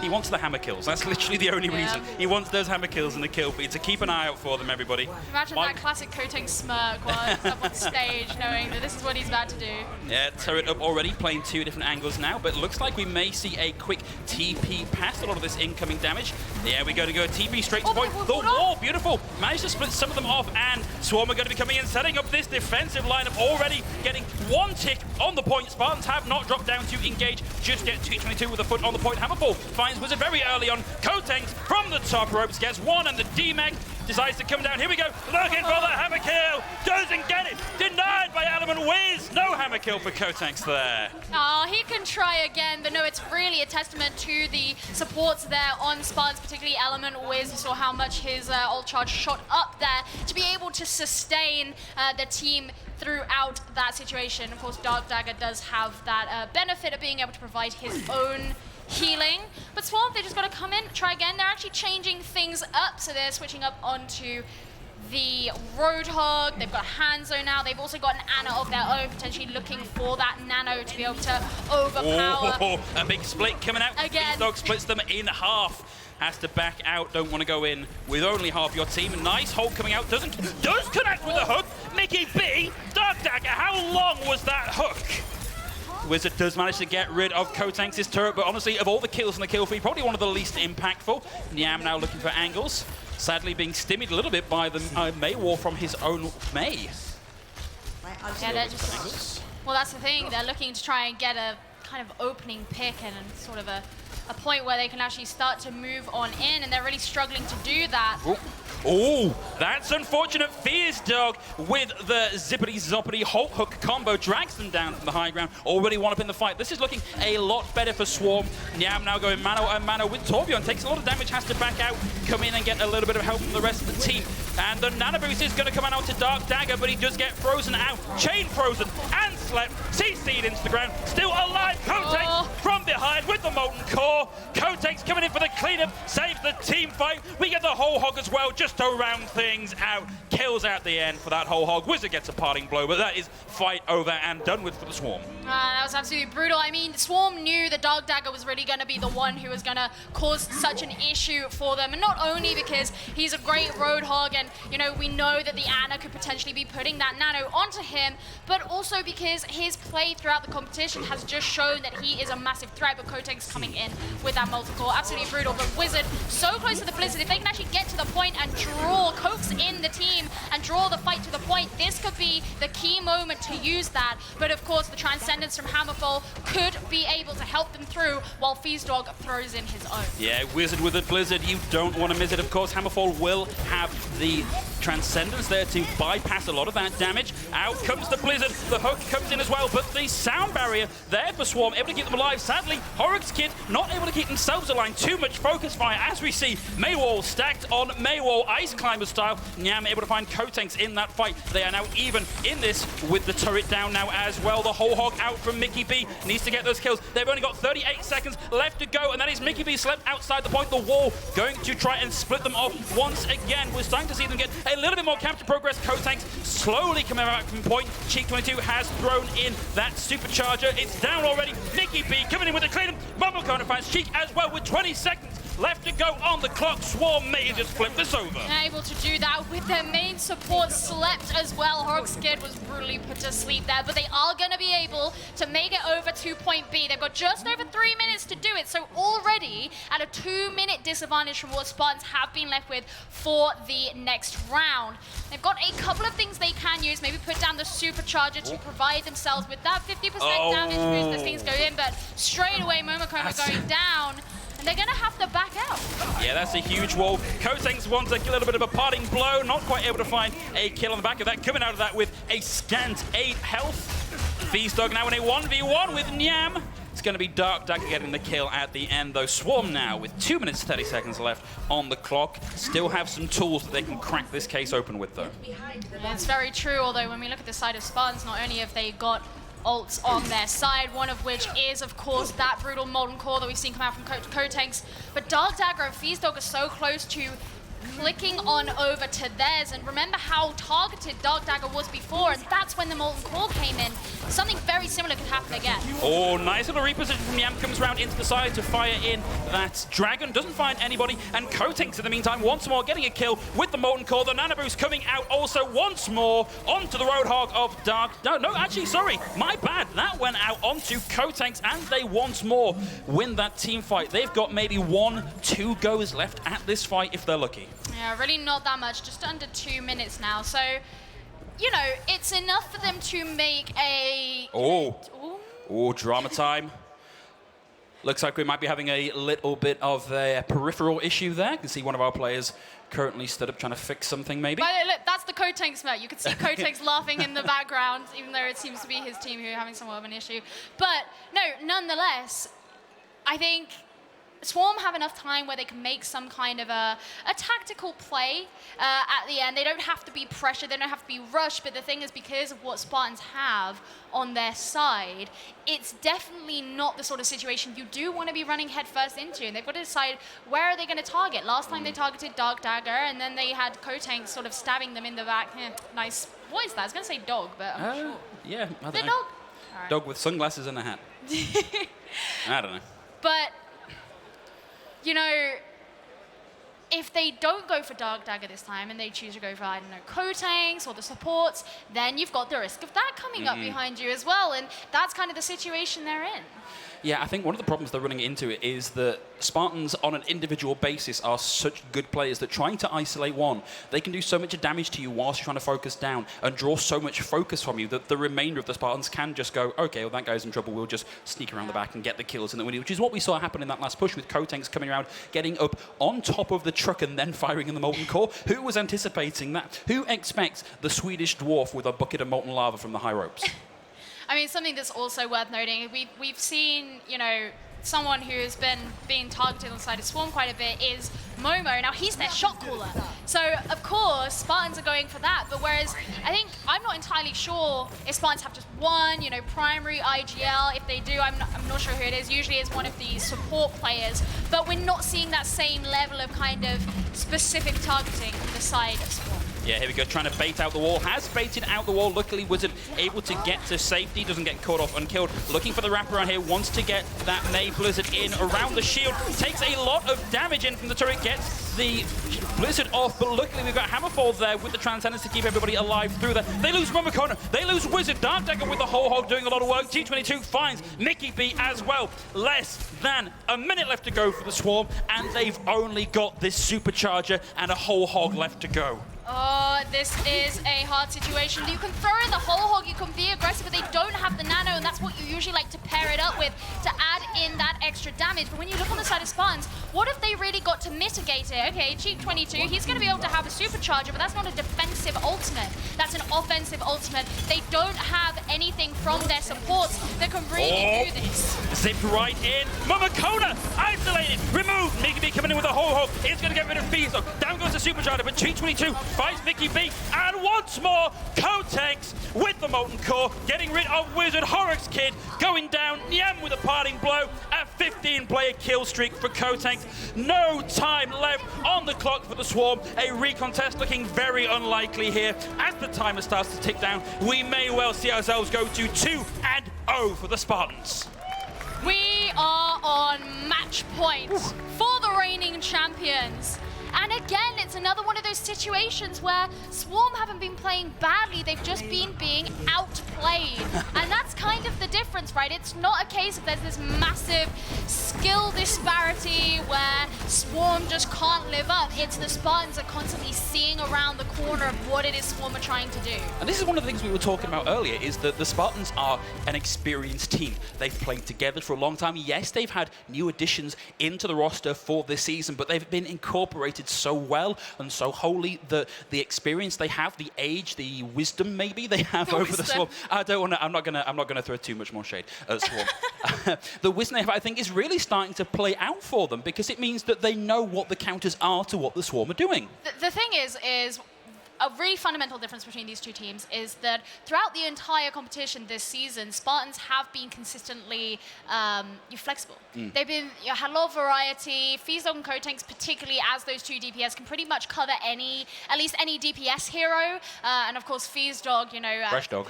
He wants the hammer kills. That's literally the only reason. He wants those hammer kills in the kill feed, so keep an eye out for them, everybody. Imagine that classic Koteng smirk while he's up on stage, knowing that this is what he's about to do. Yeah, turret up already, playing 2 different angles now, but looks like we may see a quick TP past a lot of this incoming damage. Yeah, we're going to go a TP straight to point. The wall, beautiful. Managed to split some of them off, and Swarm are going to be coming in, setting up this defensive lineup, already getting 1 tick on the point. Spartans have not dropped down to engage just yet. 222 with a foot on the point. Hammerfall finds Wizard very early on. Koteng from the top ropes gets 1, and the D-Meg decides to come down. Here we go, looking for the hammer kill. Doesn't get it. Denied by Element Wiz. No hammer kill for Koteng there. Oh, he can try again, but no, it's really a testament to the supports there on Spartans, particularly Element Wiz. You saw how much his ult charge shot up there to be able to sustain the team throughout that situation. Of course, Dark Dagger does have that benefit of being able to provide his own healing. But Swarm, they just got to come in, try again. They're actually changing things up, so they're switching up onto the Roadhog. They've got Hanzo now. They've also got an Ana of their own, potentially looking for that Nano to be able to overpower. Oh, a big split coming out. Again. Dog splits them in half. Has to back out, don't want to go in with only half your team. Nice hold coming out, does connect with the hook. Mickey B, Dark Dagger, how long was that hook? Wizard does manage to get rid of Koteng's turret, but honestly, of all the kills in the kill feed, probably one of the least impactful. Nyam now looking for angles, sadly being stymied a little bit by the Mei War from his own Mei. Yeah, they're just, well, that's the thing. They're looking to try and get a kind of opening pick and sort of a point where they can actually start to move on in, and they're really struggling to do that. Oh, that's unfortunate. Fierce Dog with the zippity-zoppity Hulk hook combo drags them down from the high ground. Already one up in the fight. This is looking a lot better for Swarm. Nyam now going mano a mano with Torbjorn. Takes a lot of damage, has to back out, come in and get a little bit of help from the rest of the team. And the Nano Boost is going to come out to Dark Dagger, but he does get frozen out. Chain frozen and slept. CC'd into the ground. Still alive. Koteng from behind with the Molten Core. Koteng's coming in for the cleanup. Saves the team fight. We get the whole hog as well, just to round things out. Kills out the end for that whole hog. Wizard gets a parting blow, but that is fight over and done with for the Swarm. That was absolutely brutal. I mean, Swarm knew that Dark Dagger was really going to be the one who was going to cause such an issue for them. And not only because he's a great Roadhog and, you know, we know that the Ana could potentially be putting that Nano onto him, but also because his play throughout the competition has just shown that he is a massive threat, but Koteng's coming in with that multi-core. Absolutely brutal. But Wizard, so close to the Blizzard, if they can actually get to the point and coax in the team and draw the fight to the point, this could be the key moment to use that. But of course, the Transcendence from Hammerfall could be able to help them through while Feazdog throws in his own. Yeah, Wizard with a Blizzard, you don't want to miss it. Of course, Hammerfall will have the Transcendence there to bypass a lot of that damage. Out comes the Blizzard, the hook comes in as well, but the sound barrier there for Swarm, able to keep them alive. Sadly, Horrocks Kid not able to keep themselves aligned. Too much focus fire as we see Maywall stacked on Maywall, Ice Climber style. Nyam able to find Koteng's in that fight. They are now even in this with the turret down now as well. The whole hog out from Mickey B. Needs to get those kills. They've only got 38 seconds left to go, and that is Mickey B slept outside the point. The wall going to try and split them off once again. We're starting to see them get a little bit more capture progress. Koteng's slowly coming back from point. Cheek 22 has thrown in that supercharger. It's down already. Mickey B coming in with a clean. Mumble Corner finds Cheek as well with 20 seconds left to go on the clock. Swarm may just flip this over. And able to do that with their main support slept as well. Horrocks Kid was brutally put to sleep there, but they are going to be able to make it over to point B. They've got just over 3 minutes to do it, so already at a 2-minute disadvantage from what Spartans have been left with for the next round. They've got a couple of things they can use, maybe put down the supercharger to provide themselves with that 50% damage boost as things go in, but straight away Momokoma going down. And they're going to have to back out. Yeah, that's a huge wall. Koteng's wants a little bit of a parting blow. Not quite able to find a kill on the back of that. Coming out of that with a scant 8 health. Feazdog now in a 1v1 with Nyam. It's going to be Dark Dagger getting the kill at the end, though. Swarm now with 2 minutes 30 seconds left on the clock. Still have some tools that they can crack this case open with, though. Yeah, it's very true, although when we look at the side of Spartans, not only have they got ults on their side, one of which is, of course, that brutal Molten Core that we've seen come out from Koteng's. But Dark Dagger and Feazdog are so close to clicking on over to theirs, and remember how targeted Dark Dagger was before, and that's when the Molten Core came in. Something very similar could happen again. Oh, nice little reposition from Yam, comes around into the side to fire in that Dragon, doesn't find anybody, and Kotinks in the meantime once more getting a kill with the Molten Core. The Nano Boost coming out also once more onto the Roadhog of Dark. No, actually, sorry, my bad. That went out onto Kotinks, and they once more win that team fight. They've got maybe 1-2 goes left at this fight if they're lucky. Yeah, really not that much, just under 2 minutes now. So, you know, it's enough for them to make a... Oh, drama time. Looks like we might be having a little bit of a peripheral issue there. You can see one of our players currently stood up trying to fix something, maybe. But look, that's the Kotinks mate. You can see Kotinks laughing in the background, even though it seems to be his team who are having somewhat of an issue. But, no, nonetheless, I think Swarm have enough time where they can make some kind of a tactical play at the end. They don't have to be pressured, they don't have to be rushed, but the thing is, because of what Spartans have on their side, it's definitely not the sort of situation you do want to be running headfirst into. And they've got to decide, where are they going to target? Last time they targeted Dark Dagger, and then they had Kotank sort of stabbing them in the back. Nice. What is that? I was going to say dog, but I'm not sure. Yeah, I don't The know. dog? All right. Dog with sunglasses and a hat. I don't know. But, you know, if they don't go for Dark Dagger this time and they choose to go for, I don't know, Kotanks or the supports, then you've got the risk of that coming up behind you as well. And that's kind of the situation they're in. Yeah, I think one of the problems they're running into is that Spartans on an individual basis are such good players that trying to isolate one, they can do so much damage to you whilst you're trying to focus down and draw so much focus from you that the remainder of the Spartans can just go, okay, well, that guy's in trouble, we'll just sneak around the back and get the kills in the winning, which is what we saw happen in that last push with Kotanks coming around, getting up on top of the truck and then firing in the Molten Core. Who was anticipating that? Who expects the Swedish dwarf with a bucket of molten lava from the high ropes? I mean, something that's also worth noting, we've seen, you know, someone who's been being targeted on the side of Swarm quite a bit is Momo. Now, he's their shot caller. So, of course, Spartans are going for that. But whereas, I think, I'm not entirely sure if Spartans have just one, you know, primary IGL. If they do, I'm not sure who it is. Usually it's one of the support players. But we're not seeing that same level of kind of specific targeting from the side of Swarm. Yeah, here we go, trying to bait out the wall. Has baited out the wall. Luckily, Wizard able to get to safety. Doesn't get caught off unkilled. Looking for the wraparound here. Wants to get that May Blizzard in around the shield. Takes a lot of damage in from the turret. Gets the Blizzard off. But luckily, we've got Hammerfall there with the Transcendence to keep everybody alive through there. They lose Momakona. They lose Wizard. Dark Dagger with the whole hog doing a lot of work. G22 finds Mickey B as well. Less than a minute left to go for the Swarm. And they've only got this Supercharger and a whole hog left to go. Oh, this is a hard situation. You can throw in the whole hog, you can be aggressive, but they don't have the nano, and that's what you usually like to pair it up with to add in that extra damage. But when you look on the side of Spartans, what have they really got to mitigate it? Okay, Cheek 22, he's going to be able to have a supercharger, but that's not a defensive ultimate. That's an offensive ultimate. They don't have anything from their supports that can really do this. Zipped right in. Momakona isolated, removed. Mickey B coming in with a whole hog. It's going to get rid of Feasto. Down goes the supercharger, but Cheek 22 fights Mickey B, and once more, Kotanks with the Molten Core, getting rid of Wizard. Horrocks Kid going down, Nyam with a parting blow, a 15-player kill streak for Kotanks. No time left on the clock for the Swarm. A recontest looking very unlikely here. As the timer starts to tick down, we may well see ourselves go to 2-0 for the Spartans. We are on match point for the reigning champions. And again, it's another one of those situations where Swarm haven't been playing badly, they've just been being outplayed. And that's kind of the difference, right? It's not a case of there's this massive skill disparity where Swarm just can't live up. It's the Spartans are constantly seeing around the corner of what it is Swarm are trying to do. And this is one of the things we were talking about earlier, is that the Spartans are an experienced team. They've played together for a long time. Yes, they've had new additions into the roster for this season, but they've been incorporated so well and so wholly that the experience they have, the age, the wisdom maybe they have over the Swarm. I'm not gonna throw too much more shade at Swarm. The wisdom they have, I think, is really starting to play out for them, because it means that they know what the counters are to what the Swarm are doing. The thing is a really fundamental difference between these two teams is that throughout the entire competition this season, Spartans have been consistently flexible. They've been had a lot of variety. Feazdog and Kotanks, particularly as those two DPS, can pretty much cover at least any DPS hero. And of course, Feazdog, Fresh dog.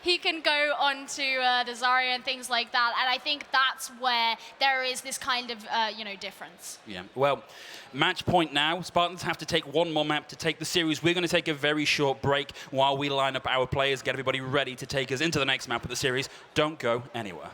he can go on to the Zarya and things like that. And I think that's where there is this kind of difference. Yeah. Well, match point now. Spartans have to take one more map to take the series. We're going to take a very short break while we line up our players, get everybody ready to take us into the next map of the series. Don't go anywhere.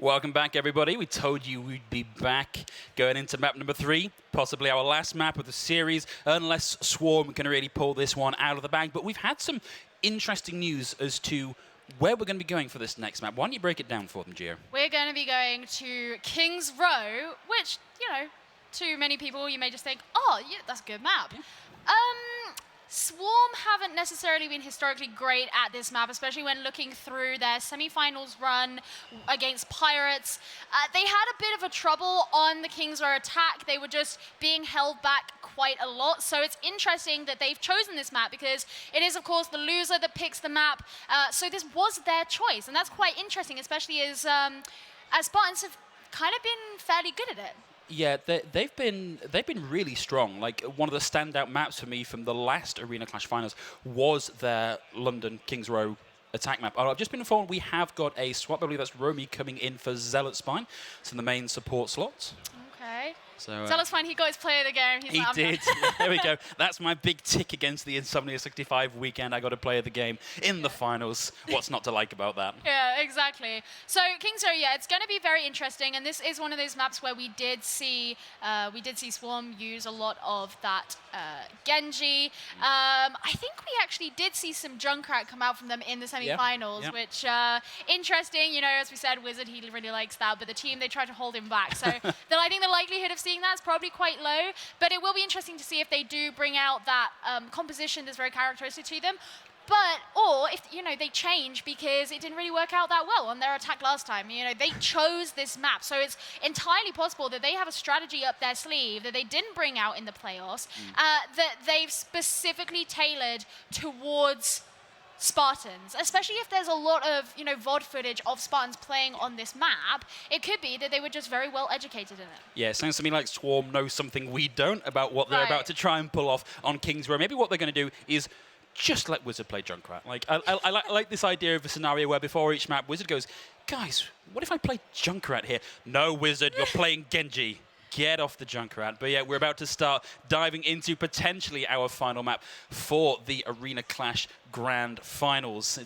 Welcome back, everybody. We told you we'd be back going into map number 3, possibly our last map of the series, unless Swarm can really pull this one out of the bag. But we've had some interesting news as to where we're going to be going for this next map. Why don't you break it down for them, Gio? We're going to be going to King's Row, which, you know, to many people, you may just think, oh, yeah, that's a good map. Yeah. Swarm haven't necessarily been historically great at this map, especially when looking through their semi-finals run against Pirates. They had a bit of a trouble on the King's Row attack. They were just being held back quite a lot. So it's interesting that they've chosen this map because it is, of course, the loser that picks the map. So this was their choice, and that's quite interesting, especially as Spartans have kind of been fairly good at it. Yeah, they've been really strong. Like, one of the standout maps for me from the last Arena Clash finals was their London Kings Row attack map. I've just been informed we have got a swap. I believe that's Romy coming in for Zealot Spine. It's in the main support slots. Okay. So, Zealot's fine, he got his player of the game. He did. There we go. That's my big tick against the Insomnia 65 weekend. I got to play of the game in the finals. What's not to like about that? Yeah, exactly. So King's Row, yeah, it's going to be very interesting, and this is one of those maps where we did see Swarm use a lot of that Genji. I think we actually did see some Junkrat come out from them in the semi-finals, which interesting. You know, as we said, Wizard, he really likes that, but the team, they tried to hold him back. So I think the likelihood of seeing that is probably quite low, but it will be interesting to see if they do bring out that composition that's very characteristic to them. Or if, you know, they change because it didn't really work out that well on their attack last time. You know, they chose this map, so it's entirely possible that they have a strategy up their sleeve that they didn't bring out in the playoffs, that they've specifically tailored towards Spartans, especially if there's a lot of, you know, VOD footage of Spartans playing on this map. It could be that they were just very well educated in it. Yeah, it sounds to me like Swarm knows something we don't about what they're about to try and pull off on King's Row. Maybe what they're going to do is just let Wizard play Junkrat. Like, I like this idea of a scenario where before each map, Wizard goes, guys, what if I play Junkrat here? No, Wizard, you're playing Genji. Get off the Junkrat. But yeah, we're about to start diving into potentially our final map for the Arena Clash Grand Finals.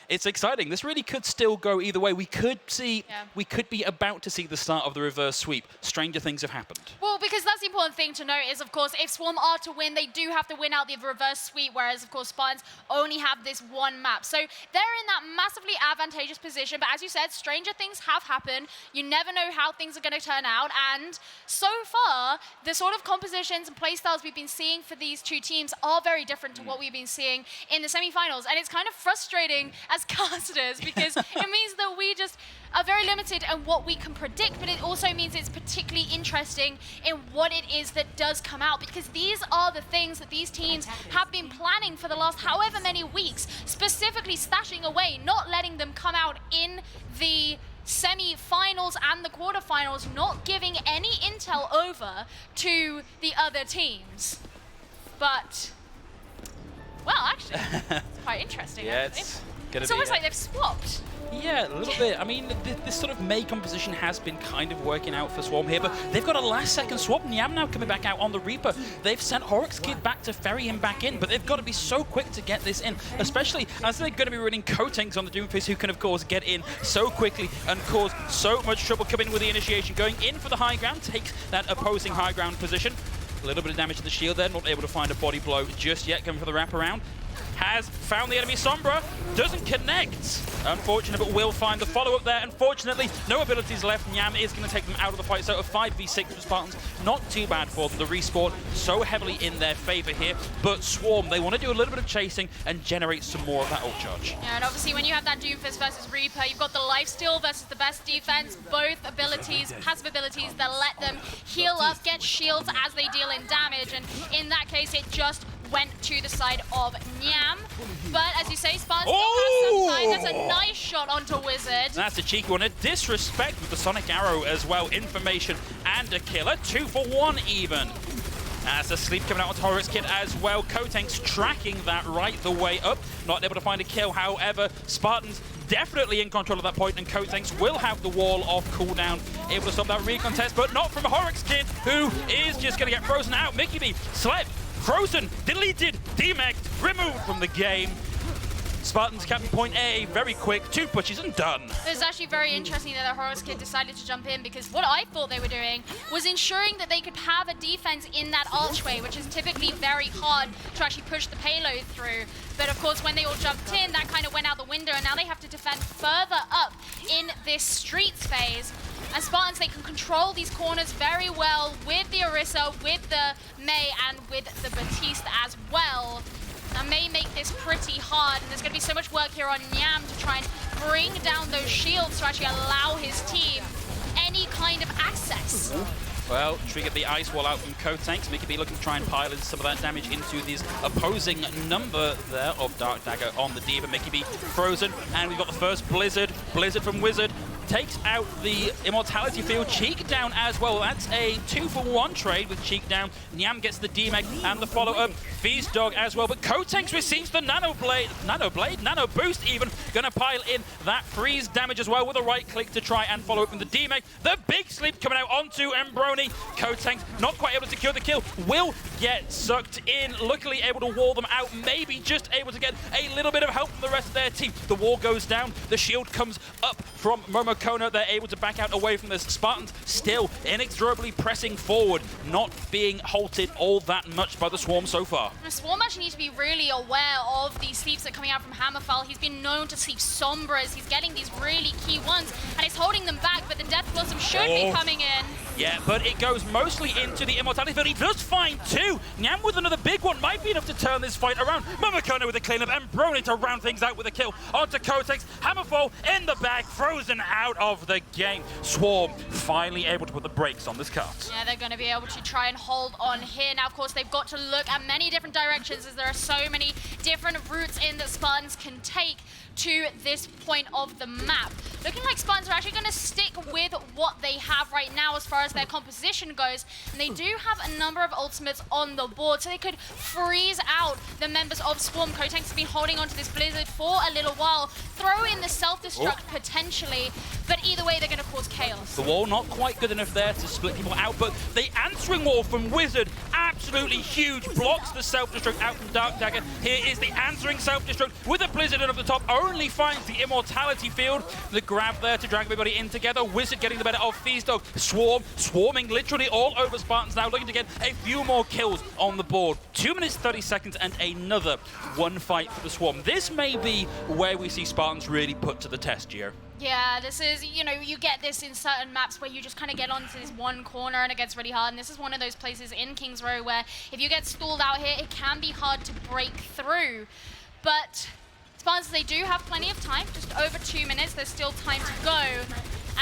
It's exciting. This really could still go either way. We could be about to see the start of the reverse sweep. Stranger things have happened. Well, because that's the important thing to note is, of course, if Swarm are to win, they do have to win out the reverse sweep, whereas, of course, Spartans only have this one map. So they're in that massively advantageous position. But as you said, stranger things have happened. You never know how things are going to turn out. And so far, the sort of compositions and playstyles we've been seeing for these two teams are very different to what we've been seeing in the semifinals. And it's kind of frustrating as casters because it means that we just are very limited in what we can predict, but it also means it's particularly interesting in what it is that does come out, because these are the things that these teams have been planning for the last however many weeks, specifically stashing away, not letting them come out in the semi-finals and the quarterfinals, not giving any intel over to the other teams. But, well, actually, it's quite interesting. Yeah, it's almost like they've swapped. Yeah, a little bit. I mean, this sort of May composition has been kind of working out for Swarm here, but they've got a last-second swap. Nyam now coming back out on the Reaper. They've sent Horrocks Kid back to ferry him back in, but they've got to be so quick to get this in, especially as they're going to be running Kotangs on the Doomfist, who can, of course, get in so quickly and cause so much trouble coming in with the initiation. Going in for the high ground, takes that opposing high ground position. A little bit of damage to the shield there, not able to find a body blow just yet, coming for the wraparound. Has found the enemy Sombra, doesn't connect. Unfortunate, but will find the follow-up there. Unfortunately, no abilities left. Nyam is going to take them out of the fight. So a 5v6 for Spartans, not too bad for them. The respawn so heavily in their favor here. But Swarm, they want to do a little bit of chasing and generate some more of that ult charge. Yeah, and obviously when you have that Doomfist versus Reaper, you've got the lifesteal versus the best defense. Both abilities, passive abilities that let them heal up, get shields as they deal in damage. And in that case, it just went to the side of Nyam. But as you say, Spartans still has some time. That's a nice shot onto Wizard. That's a cheeky one. A disrespect with the Sonic Arrow as well. Information and a killer. 2 for 1 even. As a sleep coming out onto Horrocks Kid as well. Kotank's tracking that right the way up. Not able to find a kill. However, Spartans definitely in control at that point, and Kotanks will have the wall off cooldown. Able to stop that recontest, but not from Horrocks Kid, who is just going to get frozen out. Mickey B, slept, frozen, deleted, demexed, removed from the game. Spartans capture point A very quick, 2 pushes and done. It was actually very interesting that the Horus Kid decided to jump in, because what I thought they were doing was ensuring that they could have a defense in that archway, which is typically very hard to actually push the payload through. But of course, when they all jumped in, that kind of went out the window, and now they have to defend further up in this streets phase. And Spartans, they can control these corners very well with the Orisa, with the Mei, and with the Batiste as well. That may make this pretty hard, and there's going to be so much work here on Nyam to try and bring down those shields to actually allow his team any kind of access. Well, trigger the ice wall out from Kotanks. Mickey B looking to try and pile in some of that damage into this opposing number there of Dark Dagger on the D.Va. Mickey B frozen, and we've got the first Blizzard from Wizard. Takes out the Immortality Field. Cheek down as well. That's a 2-for-1 trade with Cheek down. Nyam gets the D-Meg and the follow-up. Feast Dog as well. But Kotanks receives the Nano Boost even. Gonna pile in that freeze damage as well with a right click to try and follow up from the D-Meg. The big sleep coming out onto Embroni. Kotanks not quite able to secure the kill. Will get sucked in. Luckily able to wall them out. Maybe just able to get a little bit of help from the rest of their team. The wall goes down. The shield comes up from Momokona. They're able to back out away from this. Spartans still inexorably pressing forward, not being halted all that much by the Swarm so far. The Swarm actually needs to be really aware of these sleeps that are coming out from Hammerfall. He's been known to sleep Sombras. He's getting these really key ones, and he's holding them back, but the Death Blossom should be coming in. Yeah, but it goes mostly into the Immortality Field. He does find 2. Nyam with another big one might be enough to turn this fight around. Momokona with a cleanup, and Brony to round things out with a kill. Onto Kotex. Hammerfall in the bag, frozen out of the game. Swarm finally able to put the brakes on this cart. Yeah, they're going to be able to try and hold on here. Now, of course, they've got to look at many different directions, as there are so many different routes in that Spartans can take to this point of the map. Looking like Spartans are actually going to stick with what they have right now as far as their composition goes, and they do have a number of ultimates on the board, so they could freeze out the members of Swarm. Kotanks have been holding onto this Blizzard for a little while, throw in the self-destruct potentially, but either way they're going to cause chaos. The wall not quite good enough there to split people out, but the answering wall from Wizard, absolutely huge, blocks the self-destruct out from Dark Dagger. Here is the answering self-destruct with a Blizzard up the top, only finds the Immortality Field. The grab there to drag everybody in together. Wizard getting the better of Feast Dog. Swarm swarming literally all over Spartans now, looking to get a few more kills on the board. 2 minutes 30 seconds and another one fight for the Swarm. This may be where we see Spartans really put to the test, Gio. Yeah, this is, you know, you get this in certain maps where you just kind of get onto this one corner and it gets really hard. And this is one of those places in Kings Row where if you get stalled out here, it can be hard to break through. But Spartans, they do have plenty of time, just over 2 minutes. There's still time to go.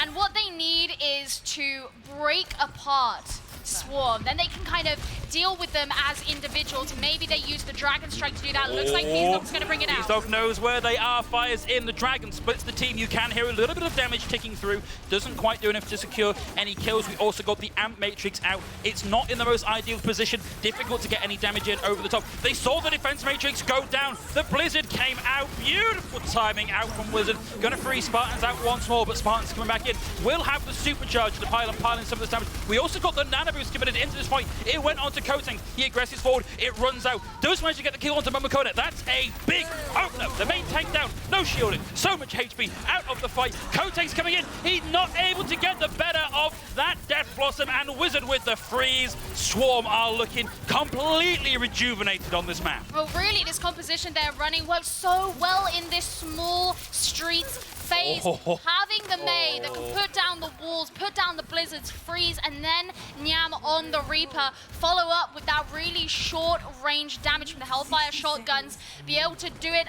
And what they need is to break apart Swarm. Then they can kind of deal with them as individuals. Maybe they use the Dragon Strike to do that. Looks like Feastdog's going to bring it out. Feastdog knows where they are, fires in. The Dragon splits the team. You can hear a little bit of damage ticking through. Doesn't quite do enough to secure any kills. We also got the Amp Matrix out. It's not in the most ideal position. Difficult to get any damage in over the top. They saw the Defense Matrix go down. The Blizzard came out. Beautiful timing out from Wizard. Going to free Spartans out once more, but Spartans coming back in. Will have the Supercharge to pile in some of this damage. We also got the Nano Boost committed into this fight. It went onto Kotanks. He aggresses forward. It runs out. Does manage to get the kill onto Momokona. That's a big opener. The main tank down. No shielding. So much HP out of the fight. Kotanks coming in. He's not able to get the better of that Death Blossom, and Wizard with the freeze. Swarm are looking completely rejuvenated on this map. Well, really, this composition they're running works so well in this small streets phase. Having the Mei that can put down the walls, put down the Blizzards, freeze, and then Nyam on the Reaper, follow up with that really short range damage from the Hellfire shotguns, be able to do it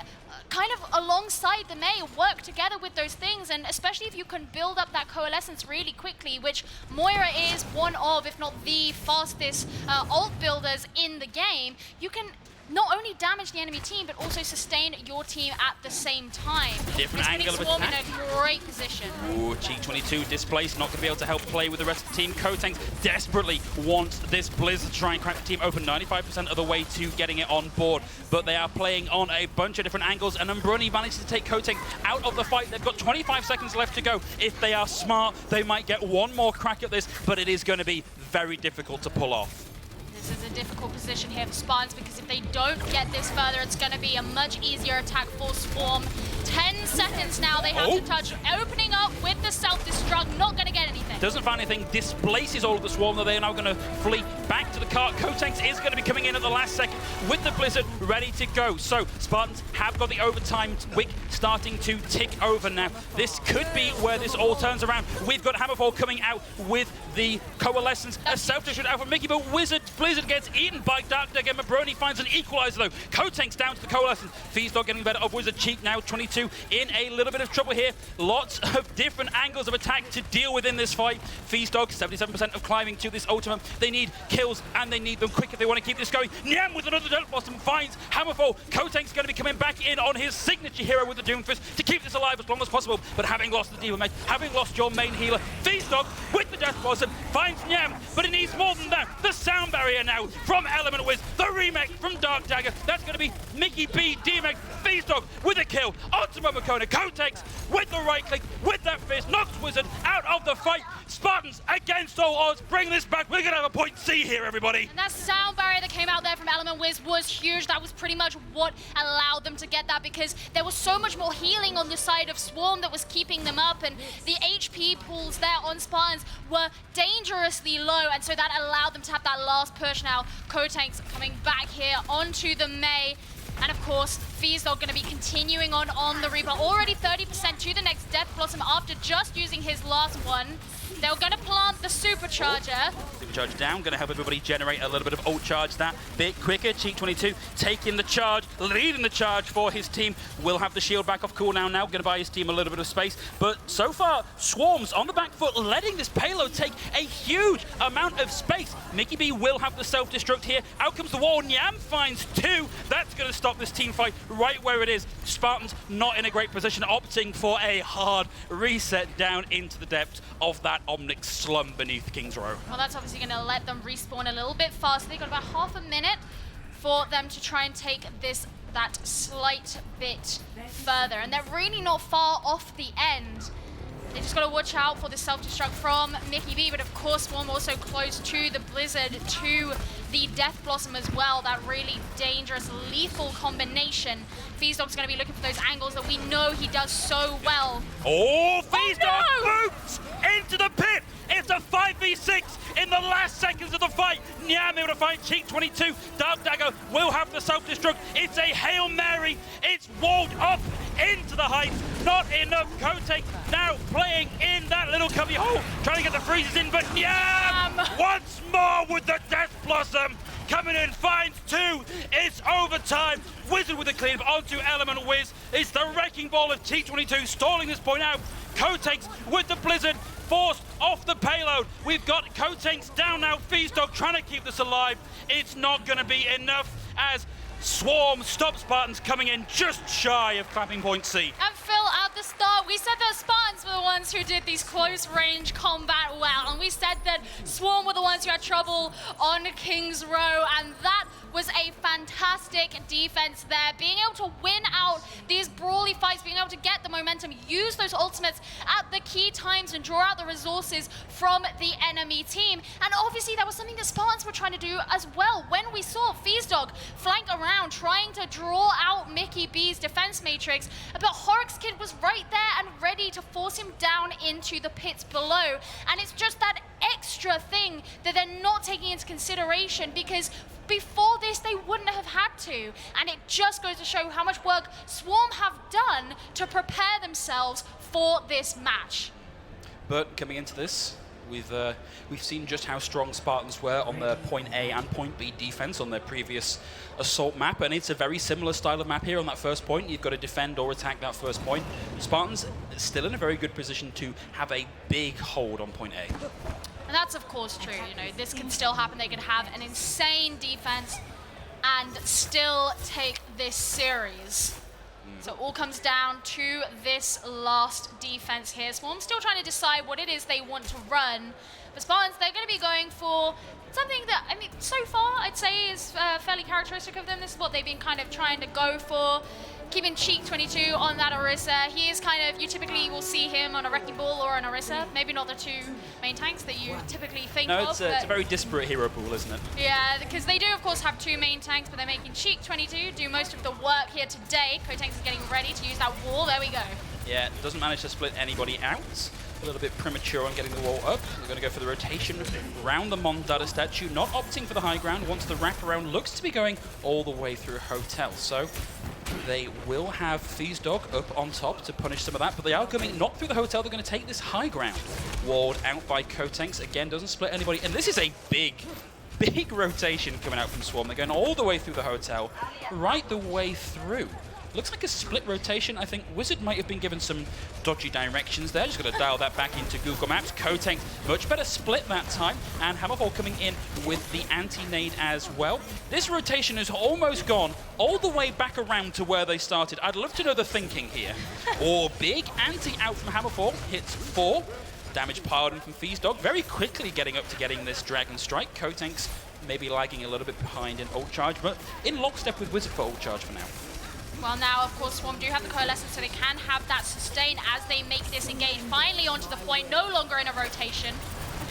kind of alongside the Mei, work together with those things, and especially if you can build up that coalescence really quickly, which Moira is one of, if not the fastest ult builders in the game, you can not only damage the enemy team, but also sustain your team at the same time. Different angle of Swarm attack. in a great position. Ooh, Cheek22 displaced, not going to be able to help play with the rest of the team. Kotanks desperately wants this Blizzard to try and crack the team open 95% of the way to getting it on board, but they are playing on a bunch of different angles, and Umbruni manages to take Kotanks out of the fight. They've got 25 seconds left to go. If they are smart, they might get one more crack at this, but it is going to be very difficult to pull off. This is a difficult position here for Spartans, because if they don't get this further, it's going to be a much easier attack for Swarm. 10 seconds now they have to touch, opening up with the self-destruct, not going to get anything. Doesn't find anything, displaces all of the Swarm, though they are now going to flee back to the cart. Kotex is going to be coming in at the last second with the Blizzard ready to go. So Spartans have got the overtime wick starting to tick over now. This could be where this all turns around. We've got Hammerfall coming out with the Coalescence, a self-destruct out from Mickey, but Blizzard gets eaten by Dark Dagger. Mabroni finds an equalizer though. Kotex down to the Coalescence. Feezdog getting better of Wizard. Cheek now 22 in a little bit of trouble here. Lots of different angles of attack to deal with in this fight. Feezdog 77% of climbing to this ultimate. They need kills and they need them quick if they want to keep this going. Nyam with another Death Blossom finds Hammerfall. Kotex going to be coming back in on his signature hero with the Doomfist to keep this alive as long as possible. But having lost the Diva Mage, having lost your main healer, Feezdog with the Death Blossom finds Nyam, but it needs more than that. The sound barrier now from Element Wiz, the remake from Dark Dagger. That's going to be Mickey B, DMX, Feezdog with a kill. Onto Momokona, Kotex with the right click, with that fist, knocks Wizard out of the fight. Spartans against all odds, bring this back. We're going to have a point C here, everybody. And that sound barrier that came out there from Element Wiz was huge. That was pretty much what allowed them to get that, because there was so much more healing on the side of Swarm that was keeping them up, and the HP pools there on Spartans were dangerously low, and so that allowed them to have that last push. Now Kotex coming back here onto the Mei. And of course, Feezdog going to be continuing on the Reaper. Already 30% to the next Death Blossom after just using his last one. They're going to plant the Supercharger. Supercharge down, going to help everybody generate a little bit of ult charge that bit quicker. Cheek 22 taking the charge, leading the charge for his team. Will have the shield back off cooldown now, going to buy his team a little bit of space. But so far, Swarms on the back foot, letting this payload take a huge amount of space. Mickey B will have the self-destruct here. Out comes the wall, Nyam finds two. That's going to stop this team fight right where it is. Spartans not in a great position, opting for a hard reset down into the depths of that Omnic slum beneath King's Row. Well, that's obviously going to let them respawn a little bit faster. They've got about half a minute for them to try and take that slight bit further. And they're really not far off the end. They just got to watch out for the self-destruct from Mickey B, but of course Swarm also close to the Blizzard, to the Death Blossom as well. That really dangerous, lethal combination. Feezdog's going to be looking for those angles that we know he does so well. Oh, Feezdog no! boots into the pit. It's a 5v6 in the last seconds of the fight. Nyam able to find Cheek 22. Dark Dagger will have the self-destruct. It's a Hail Mary. It's walled up into the heights. Not enough. Kotex now playing in that little cubby hole, trying to get the freezes in, but Nyam once more with the Death Blossom. Coming in, finds two. It's overtime. Wizard with the clean onto Element Wiz. It's the wrecking ball of T22 stalling this point out. Kotex with the Blizzard, forced off the payload. We've got Kotex down now. Feezdog trying to keep this alive. It's not going to be enough as Swarm stops Spartans coming in just shy of clapping point C. And Phil, at the start, we said that Spartans were the ones who did these close-range combat well, and we said that Swarm were the ones who had trouble on King's Row, and that was a fantastic defense there. Being able to win out these brawly fights, being able to get the momentum, use those ultimates at the key times and draw out the resources from the enemy team. And obviously that was something that Spartans were trying to do as well. When we saw Feezdog flank around, trying to draw out Mickey B's defense matrix, but Horrocks Kid was right there and ready to force him down into the pits below. And it's just that extra thing that they're not taking into consideration, because before this, they wouldn't have had to. And it just goes to show how much work Swarm have done to prepare themselves for this match. But coming into this, we've seen just how strong Spartans were on their point A and point B defense on their previous assault map, and it's a very similar style of map here on that first point. You've got to defend or attack that first point. Spartans still in a very good position to have a big hold on point A. And that's of course true, you know, this can still happen. They can have an insane defense and still take this series. So it all comes down to this last defense here. Swarm still trying to decide what it is they want to run. But Spartans, they're going to be going for something that, I mean, so far I'd say is fairly characteristic of them. This is what they've been kind of trying to go for. Keeping Cheek 22 on that Orisa. He is kind of, you typically will see him on a Wrecking Ball or an Orisa. Maybe not the two main tanks that you typically think think No, of. it's a very disparate hero pool, isn't it? Yeah, because they do, of course, have 2 main tanks, but they're making Cheek 22 do most of the work here today. Kotanks is getting ready to use that wall. There we go. Yeah, doesn't manage to split anybody out. A little bit premature on getting the wall up. They're going to go for the rotation around the Mondada statue, not opting for the high ground once the wraparound looks to be going all the way through Hotel. So they will have Dog up on top to punish some of that, but they are coming not through the Hotel. They're going to take this high ground. Walled out by Kotanks. Again, doesn't split anybody. And this is a big rotation coming out from Swarm. They're going all the way through the Hotel, right the way through. Looks like a split rotation. I think Wizard might have been given some dodgy directions there. Just got to dial that back into Google Maps. Kotank, much better split that time. And Hammerfall coming in with the anti-nade as well. This rotation has almost gone all the way back around to where they started. I'd love to know the thinking here. Or big anti out from Hammerfall. Hits 4. Damage piled in from Dog. Very quickly getting up to getting this Dragon Strike. Kotank's maybe lagging a little bit behind in ult charge, but in lockstep with Wizard for ult charge for now. Well, now, of course, Swarm do have the Coalescence, so they can have that sustain as they make this engage. Finally onto the point, no longer in a rotation.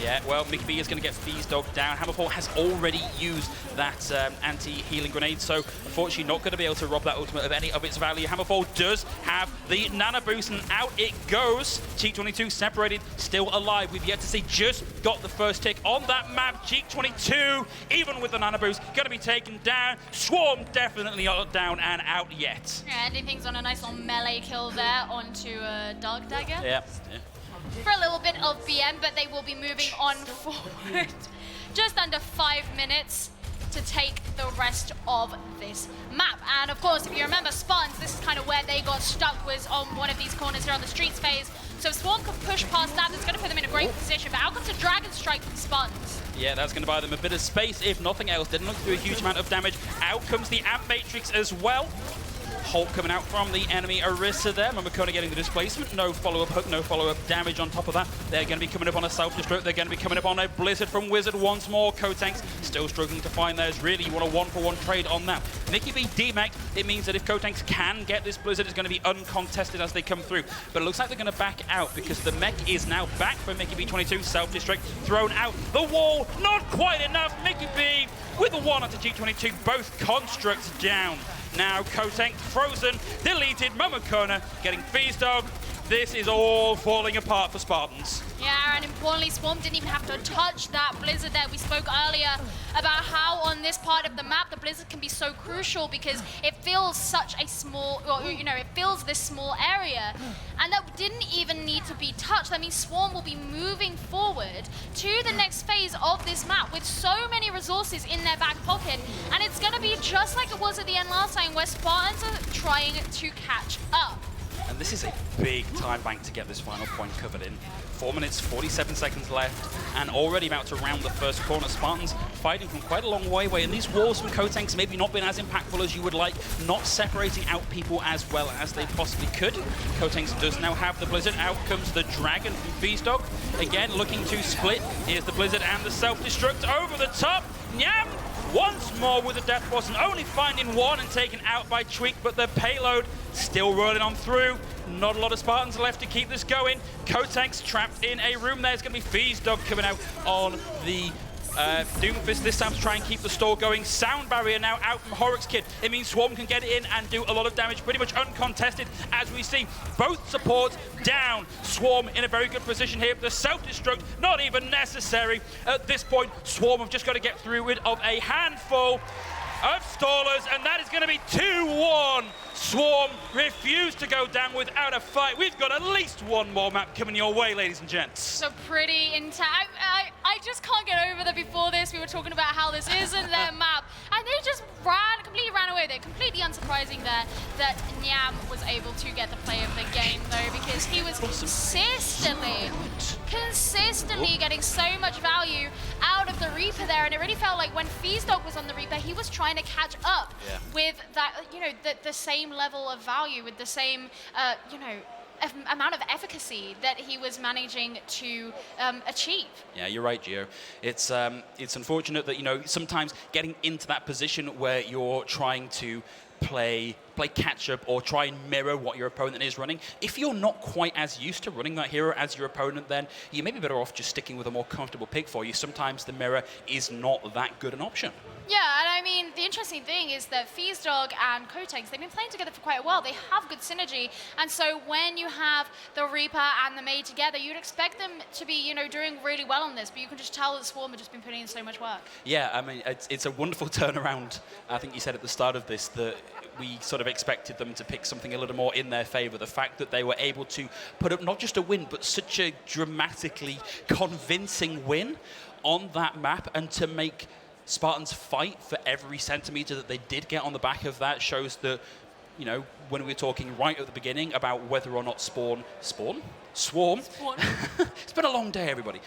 Yeah, well, Mickey B is going to get Dog down. Hammerfall has already used that anti-healing grenade, so unfortunately not going to be able to rob that ultimate of any of its value. Hammerfall does have the Nana Boost, and out it goes. Cheek 22 separated, still alive. We've yet to see, just got the first tick on that map. Cheek 22, even with the Nana Boost, going to be taken down. Swarm definitely not down and out yet. Yeah, ending things on a nice little melee kill there onto Dark Dagger. Yeah. For a little bit of BM, but they will be moving on forward. Just under 5 minutes to take the rest of this map. And of course, if you remember Spartans, this is kind of where they got stuck, was on one of these corners here on the streets phase. So if Swarm can push past that, that's going to put them in a great position. But out comes a Dragon Strike from Spartans. Yeah, that's going to buy them a bit of space, if nothing else. Didn't look to do a huge amount of damage. Out comes the Amp Matrix as well. Hulk coming out from the enemy Orisa there. Mamakona getting the displacement. No follow-up hook, no follow-up damage on top of that. They're going to be coming up on a self-destruct. They're going to be coming up on a Blizzard from Wizard once more. Kotanks still struggling to find theirs. Really, you want a one-for-one trade on that. Mickey B D-Mech, it means that if Kotanks can get this Blizzard, it's going to be uncontested as they come through. But it looks like they're going to back out because the mech is now back for Mickey B 22. Self-destruct thrown out. The wall, not quite enough. Mickey B with the one onto G22. Both constructs down. Now Kotank frozen, deleted, Momokona getting Dog. This is all falling apart for Spartans. Yeah, and importantly, Swarm didn't even have to touch that Blizzard there. We spoke earlier about how on this part of the map, the Blizzard can be so crucial because it fills such a small, or, you know, it fills this small area. And that didn't even need to be touched. That means Swarm will be moving forward to the next phase of this map with so many resources in their back pocket. And it's going to be just like it was at the end last time, where Spartans are trying to catch up. And this is a big time bank to get this final point covered in. 4 minutes, 47 seconds left, and already about to round the first corner. Spartans fighting from quite a long way away, and these walls from Kotanks maybe not been as impactful as you would like, not separating out people as well as they possibly could. Kotanks does now have the Blizzard. Out comes the Dragon from Dog. Again, looking to split. Here's the Blizzard and the self-destruct over the top. Nyam! Once more with the Death Force, and only finding one and taken out by Tweak, but the payload still rolling on through. Not a lot of Spartans left to keep this going. Kotanks trapped in a room. There's going to be Dog coming out on the Doomfist this time to try and keep the store going. Sound barrier now out from Horrocks Kid. It means Swarm can get it in and do a lot of damage, pretty much uncontested, as we see both supports down. Swarm in a very good position here. The self-destruct not even necessary. At this point, Swarm have just got to get through it of a handful of stallers, and that is going to be 2-1. Swarm refused to go down without a fight. We've got at least one more map coming your way, ladies and gents. So pretty intense. I just can't get over that before this we were talking about how this isn't their map, and they just completely ran away. They're completely unsurprising there that Nyam was able to get the play of the game though, because he was consistently getting so much value out of the Reaper there, and it really felt like when Dog was on the Reaper, he was trying to catch up with that, you know, the same level of value, with the same, you know, amount of efficacy that he was managing to achieve. Yeah, you're right, Gio. It's unfortunate that, you know, sometimes getting into that position where you're trying to play play catch-up or try and mirror what your opponent is running. If you're not quite as used to running that hero as your opponent, then you may be better off just sticking with a more comfortable pick for you. Sometimes the mirror is not that good an option. Yeah, and I mean, the interesting thing is that Dog and Kotanks, they've been playing together for quite a while. They have good synergy, and so when you have the Reaper and the Mei together, you'd expect them to be, you know, doing really well on this, but you can just tell that Swarm have just been putting in so much work. Yeah, I mean, it's a wonderful turnaround. I think you said at the start of this that we sort of expected them to pick something a little more in their favor. The fact that they were able to put up not just a win, but such a dramatically convincing win on that map, and to make Spartans fight for every centimeter that they did get on the back of that shows that, you know, when we were talking right at the beginning about whether or not Swarm. It's been a long day, everybody.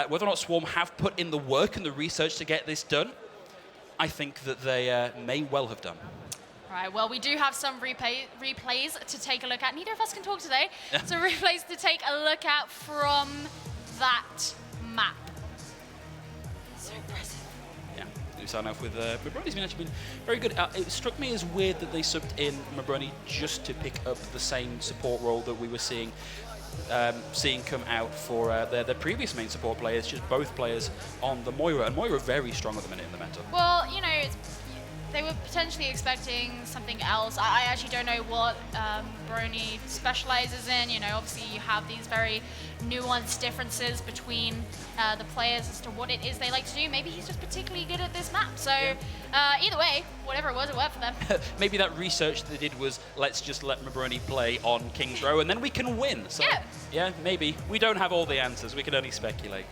Whether or not Swarm have put in the work and the research to get this done, I think that they may well have done. Right, well, we do have some replays to take a look at. Neither of us can talk today. So replays to take a look at from that map. So impressive. Yeah, we start off with Mabroni's actually been very good. It struck me as weird that they subbed in Mabroni just to pick up the same support role that we were seeing come out for their previous main support players, just both players on the Moira. And Moira very strong at the minute in the meta. Well, you know, they were potentially expecting something else. I actually don't know what Brony specializes in. You know, obviously you have these very nuanced differences between the players as to what it is they like to do. Maybe he's just particularly good at this map. So either way, whatever it was, it worked for them. Maybe that research they did was, let's just let Mabroni play on King's Row and then we can win. So, yeah, maybe. We don't have all the answers. We can only speculate.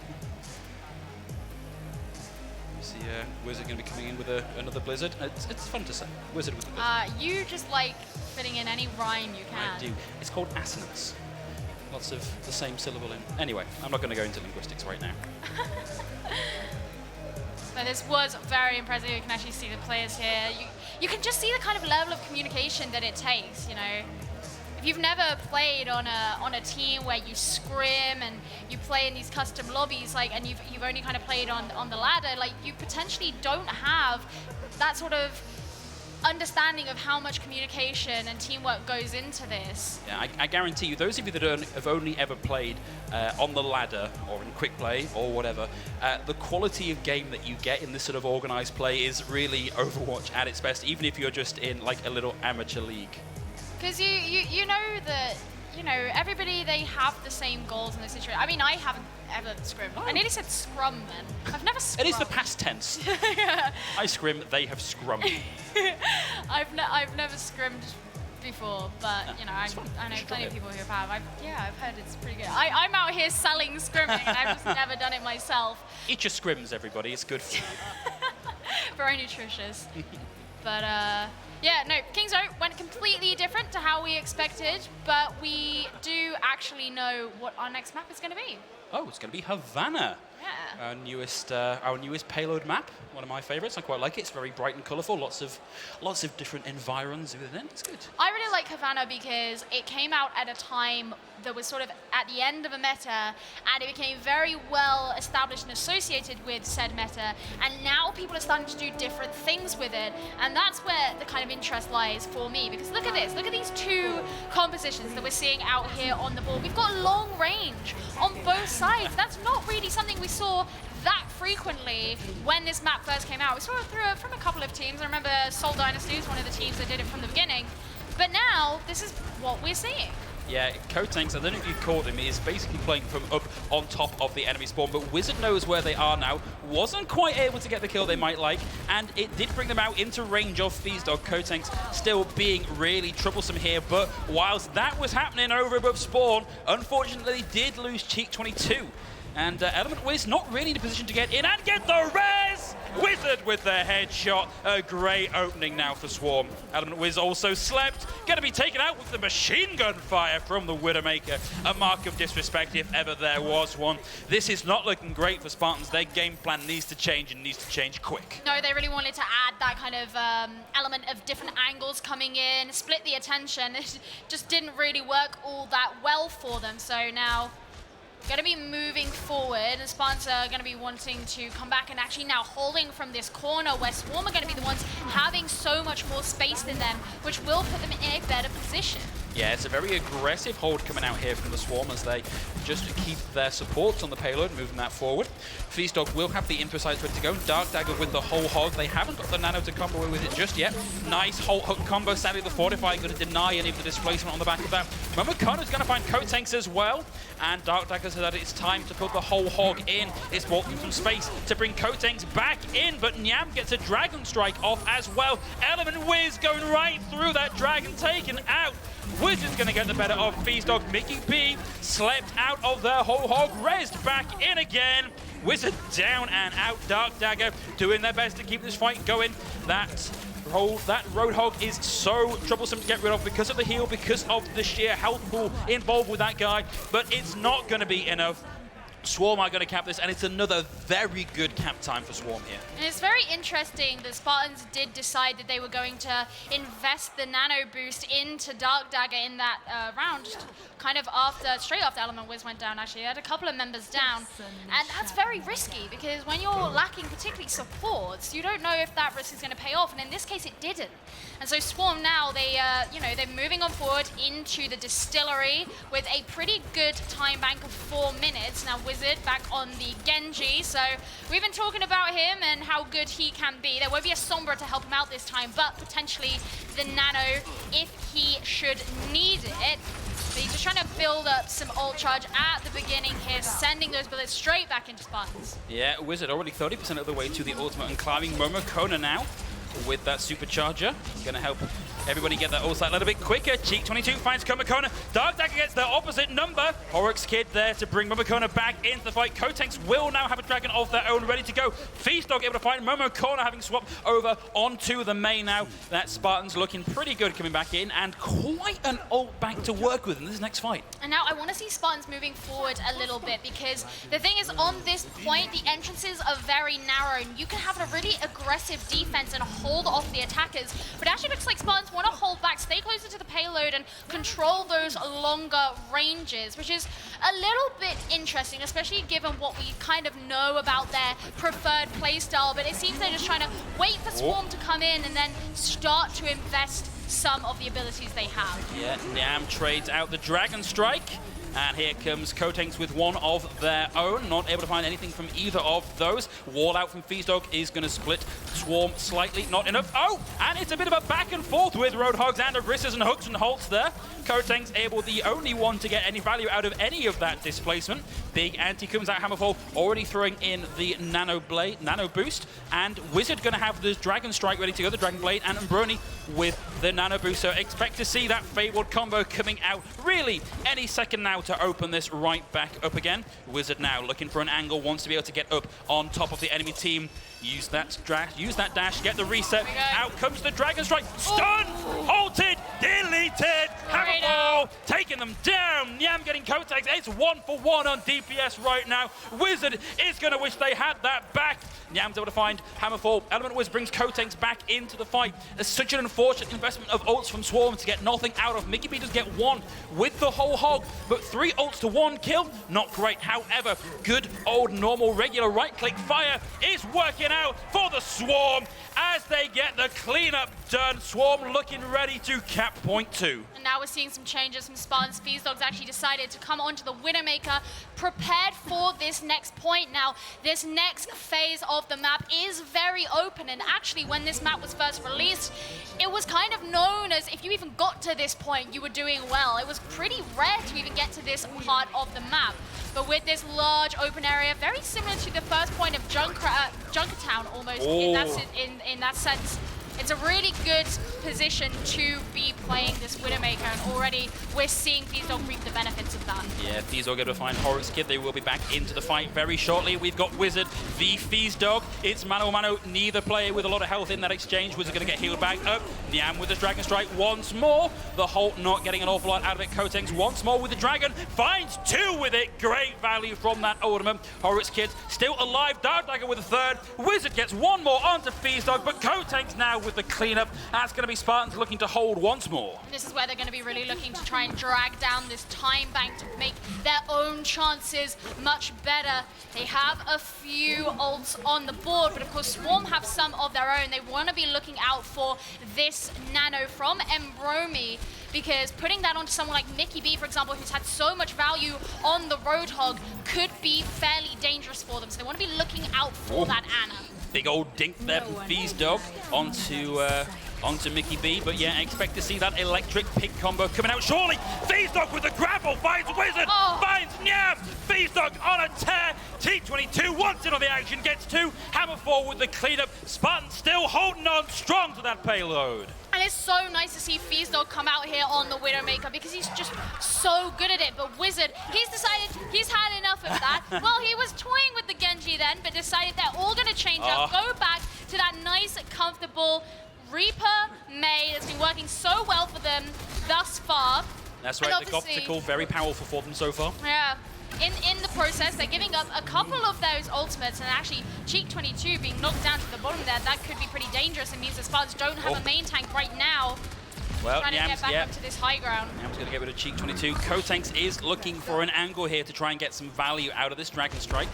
Wizard going to be coming in with another Blizzard? It's fun to say. Wizard with the Blizzard. You just like fitting in any rhyme you can. I do. It's called assonance. Lots of the same syllable in. Anyway, I'm not going to go into linguistics right now. But this was very impressive. You can actually see the players here. You can just see the kind of level of communication that it takes, you know. If you've never played on a team where you scrim and you play in these custom lobbies, like, and you've only kind of played on the ladder, like, you potentially don't have that sort of understanding of how much communication and teamwork goes into this. Yeah, I guarantee you, those of you that have only ever played on the ladder or in quick play or whatever, the quality of game that you get in this sort of organized play is really Overwatch at its best, even if you're just in like a little amateur league. Because you know that, you know, everybody, they have the same goals in this situation. I mean, I haven't ever scrimmed. Oh. I nearly said scrum then. I've never scrummed. It is the past tense. Yeah. I scrim, they have scrummed. I've never scrimmed before, but, you know, I know plenty of people who have. I've heard it's pretty good. I'm out here selling scrimming, and I've just never done it myself. Eat your scrims, everybody. It's good for you. Very nutritious. But, yeah, no, King's Row went completely different to how we expected, but we do actually know what our next map is going to be. Oh, it's going to be Havana. Yeah. Our newest payload map, one of my favorites. I quite like it. It's very bright and colourful. Lots of different environs within it. It's good. I really like Havana because it came out at a time that was sort of at the end of a meta, and it became very well established and associated with said meta. And now people are starting to do different things with it, and that's where the kind of interest lies for me. Because look at this. Look at these two compositions that we're seeing out here on the board. We've got long range on both sides. That's not really something we saw that frequently when this map first came out. We saw it from a couple of teams. I remember Seoul Dynasty was one of the teams that did it from the beginning. But now, this is what we're seeing. Yeah, Kotanks, I don't know if you caught him, is basically playing from up on top of the enemy spawn, but Wizard knows where they are now, wasn't quite able to get the kill they might like, and it did bring them out into range of Dog. Kotanks still being really troublesome here, but whilst that was happening over above spawn, unfortunately did lose Cheek 22. And Element Wiz not really in a position to get in and get the res! Wizard with the headshot. A great opening now for Swarm. Element Wiz also slept. Going to be taken out with the machine gun fire from the Widowmaker. A mark of disrespect if ever there was one. This is not looking great for Spartans. Their game plan needs to change and needs to change quick. No, they really wanted to add that kind of element of different angles coming in, split the attention. It just didn't really work all that well for them. So now going to be moving forward, and Spartans are going to be wanting to come back and actually now holding from this corner where Swarm are going to be the ones having so much more space than them, which will put them in a better position. Yeah, it's a very aggressive hold coming out here from the Swarm as they just keep their supports on the payload, moving that forward. Feastdog will have the info sites ready to go. Dark Dagger with the whole hog. They haven't got the nano to combo with it just yet. Nice whole hook combo. Sadly, the Fortify going to deny any of the displacement on the back of that. Momokona's going to find Kotanks as well. And Dark Dagger said that it's time to put the whole hog in. It's walking some space to bring Kotanks back in, but Nyam gets a Dragon Strike off as well. Element Wiz going right through that Dragon, taken out. Wizard's going to get the better of Feastdog. Mickey B slept out of their whole hog. Rezzed back in again. Wizard down and out. Dark Dagger doing their best to keep this fight going. That Roadhog is so troublesome to get rid of because of the heal, because of the sheer health pool involved with that guy. But it's not going to be enough. Swarm are going to cap this, and it's another very good cap time for Swarm here. And it's very interesting that Spartans did decide that they were going to invest the nano boost into Dark Dagger in that round, just kind of straight after Element Wiz went down, actually. They had a couple of members down, and that's very risky, because when you're lacking particularly supports, you don't know if that risk is going to pay off, and in this case it didn't. And so Swarm now, they're moving on forward into the distillery with a pretty good time bank of 4 minutes. Now Wizard back on the Genji, so we've been talking about him and how good he can be. There won't be a Sombra to help him out this time, but potentially the Nano if he should need it. But he's just trying to build up some ult charge at the beginning here, sending those bullets straight back into Spartans. Yeah, Wizard already 30% of the way to the ultimate and climbing. Momokona now with that supercharger. Gonna help everybody get that ult site a little bit quicker. Cheek22 finds Momokona. Dark Dagger gets the opposite number. Oryx Kid there to bring Momokona back into the fight. Kotanks will now have a dragon of their own ready to go. Feastdog able to find Momokona, having swapped over onto the main now. That Spartan's looking pretty good coming back in, and quite an ult bank to work with in this next fight. And now I want to see Spartans moving forward a little bit, because the thing is, on this point, the entrances are very narrow, and you can have a really aggressive defense and hold off the attackers. But it actually looks like Spartans want to hold back, stay closer to the payload, and control those longer ranges, which is a little bit interesting, especially given what we kind of know about their preferred playstyle. But it seems they're just trying to wait for Swarm to come in and then start to invest some of the abilities they have. Yeah, Nyam trades out the Dragon Strike. And here comes Kotanks with one of their own. Not able to find anything from either of those. Wall out from Feastdog is going to split Swarm slightly. Not enough. Oh, and it's a bit of a back and forth with Roadhogs and Aristas and Hooks and Holtz there. Kotanks able, the only one to get any value out of any of that displacement. Big anti comes out Hammerfall, already throwing in the nano boost. And Wizard going to have the Dragon Strike ready to go, the Dragon Blade, and Umbroni with the nano boost. So expect to see that Fabled combo coming out really any second now to open this right back up again. Wizard now looking for an angle, wants to be able to get up on top of the enemy team. Use that dash, get the reset. Out comes the Dragon Strike. Stunned, halted, deleted. Hammerfall taking them down. Nyam getting Kotanks. It's 1-for-1 on DPS right now. Wizard is going to wish they had that back. Nyam's able to find Hammerfall. Element Wiz brings Kotanks back into the fight. It's such an unfortunate investment of ults from Swarm to get nothing out of. Mickey B does get one with the whole hog, but 3 ults to 1 kill, not great. However, good old normal regular right-click fire is working out for the Swarm as they get the cleanup done. Swarm looking ready to cap point 2. And now we're seeing some changes from Spartans. Feastdog's actually decided to come onto the Widowmaker, prepared for this next point. Now, this next phase of the map is very open, and actually when this map was first released, it was kind of known as if you even got to this point, you were doing well. It was pretty rare to even get to this part of the map. But with this large open area, very similar to the first point of Junkertown almost in that sense. It's a really good position to be playing this Widowmaker, and already we're seeing Feastdog reap the benefits of that. Yeah, Feastdog able to find Horrocks Kid. They will be back into the fight very shortly. We've got Wizard v Feastdog. It's mano-a-mano, neither player with a lot of health in that exchange. Wizard going to get healed back up. Nyam with the Dragon Strike once more. The Holt not getting an awful lot out of it. Kotanks once more with the Dragon. Finds 2 with it. Great value from that ultimate. Horrocks Kid still alive. Dark Dagger with a 3rd. Wizard gets 1 more onto Feastdog, but Kotanks now with the cleanup. That's going to be Spartans looking to hold once more. more. This is where they're going to be really looking to try and drag down this time bank to make their own chances much better. They have a few ults on the board, but of course Swarm have some of their own. They want to be looking out for this nano from Embromi, because putting that onto someone like Mickey B, for example, who's had so much value on the Roadhog, could be fairly dangerous for them. So they want to be looking out for that Ana. Big old dink there from Fee's Dog onto Mickey B, but yeah, expect to see that electric pig combo coming out shortly. Fee's Dog with the grapple, finds Wizard, finds Nyam. Fee's Dog on a tear. T22 wants in on the action, gets 2. Hammer 4 with the cleanup. Spartan still holding on strong to that payload. And it's so nice to see Feezdog come out here on the Widowmaker because he's just so good at it. But Wizard, he's decided he's had enough of that. Well, he was toying with the Genji then, but decided they're all going to change up, go back to that nice, comfortable Reaper Mei that's been working so well for them thus far. That's right, the optical, very powerful for them so far. Yeah. In the process, they're giving up a couple of those ultimates, and actually Cheek22 being knocked down to the bottom there, that could be pretty dangerous. It means the Spartans don't have a main tank right now. Well, trying to get back up to this high ground. Nyam's going to get rid of Cheek22. Kotanks is looking for an angle here to try and get some value out of this Dragon Strike.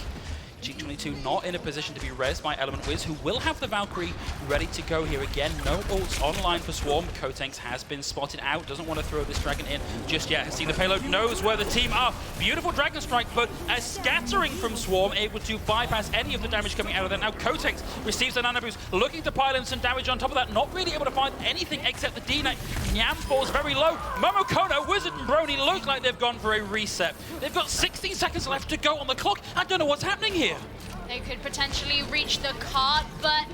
Cheek22 not in a position to be rezzed by Element Wiz, who will have the Valkyrie ready to go here again. No ults online for Swarm. Kotanks has been spotted out, doesn't want to throw this Dragon in just yet. Has seen the payload, knows where the team are. Beautiful Dragon Strike, but a scattering from Swarm, able to bypass any of the damage coming out of there. Now Kotanks receives an Nano boost, looking to pile in some damage on top of that, not really able to find anything except the D-Net. Nyam falls very low. Momokona, Wizard and Brony look like they've gone for a reset. They've got 16 seconds left to go on the clock. I don't know what's happening here. They could potentially reach the cart, but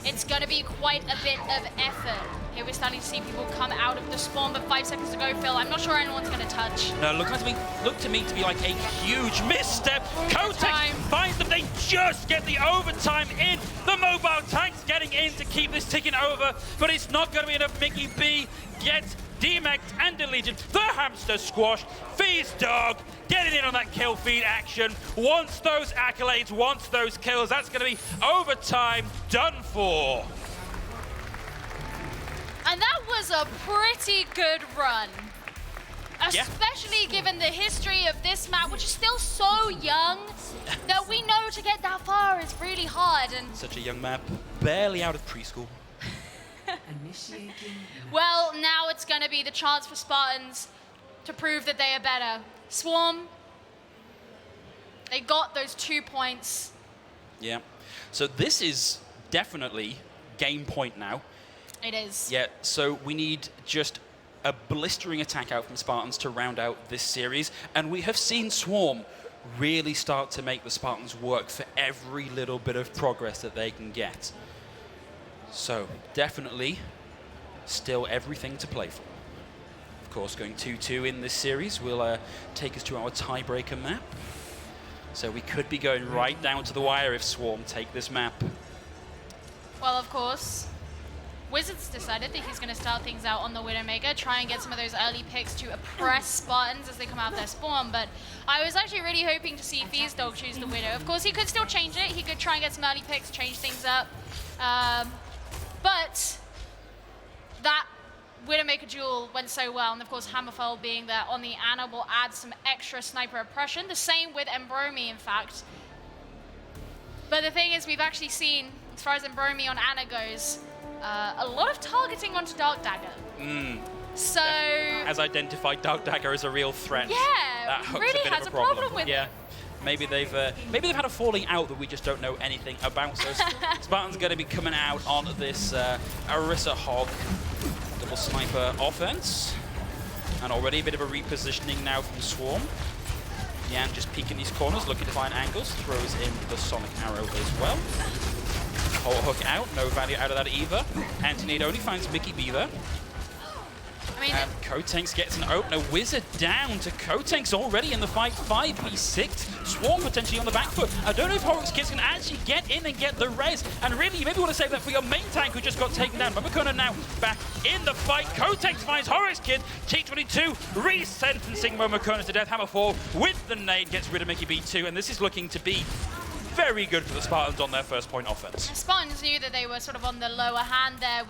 it's going to be quite a bit of effort. Here we're starting to see people come out of the spawn, but 5 seconds to go, Phil. I'm not sure anyone's going to touch. No, look to me to be like a huge misstep. Kotex finds them. They just get the overtime in. The mobile tank's getting in to keep this ticking over, but it's not going to be enough. Mickey B gets demected and deleted. The hamster squashed. Fee's Dog getting in on that kill feed action. Wants those accolades, wants those kills. That's going to be overtime, done for. And that was a pretty good run. Especially given the history of this map, which is still so young, that we know to get that far is really hard. And such a young map, barely out of preschool. Well, now it's going to be the chance for Spartans to prove that they are better. Swarm, they got those 2 points. Yeah. So this is definitely game point now. It is. Yeah, so we need just a blistering attack out from Spartans to round out this series. And we have seen Swarm really start to make the Spartans work for every little bit of progress that they can get. So definitely still everything to play for. Of course, going 2-2 in this series will take us to our tiebreaker map. So we could be going right down to the wire if Swarm take this map. Well, of course, Wizards decided that he's going to start things out on the Widowmaker, try and get some of those early picks to oppress Spartans as they come out of their spawn, but I was actually really hoping to see Fee's Dog choose the Widow. Of course, he could still change it. He could try and get some early picks, change things up. But that Widowmaker duel went so well, and of course Hammerfell being there on the Ana will add some extra sniper oppression. The same with Embromi, in fact. But the thing is, we've actually seen, as far as Embromi on Ana goes, a lot of targeting onto Dark Dagger. So as identified, Dark Dagger is a real threat. Yeah, that really has a problem with it. Maybe they've had a falling out that we just don't know anything about. So Spartan's going to be coming out on this Orisa Hog double sniper offense, and already a bit of a repositioning now from Swarm. Yan just peeking these corners, looking to find angles, throws in the Sonic Arrow as well. Whole hook out, no value out of that either. Antonade only finds Mickey B there. And Kotanks gets an opener. Wizard down to Kotanks already in the fight. 5v6. Swarm potentially on the back foot. I don't know if Horrocks Kids can actually get in and get the res. And really, you maybe want to save that for your main tank who just got taken down. Momokona now back in the fight. Kotanks finds Horrocks Kid. T22 re-sentencing Momokona to death. Hammer 4 with the nade gets rid of Mickey B2. And this is looking to be very good for the Spartans on their first point offense. Spartans knew that they were sort of on the lower hand there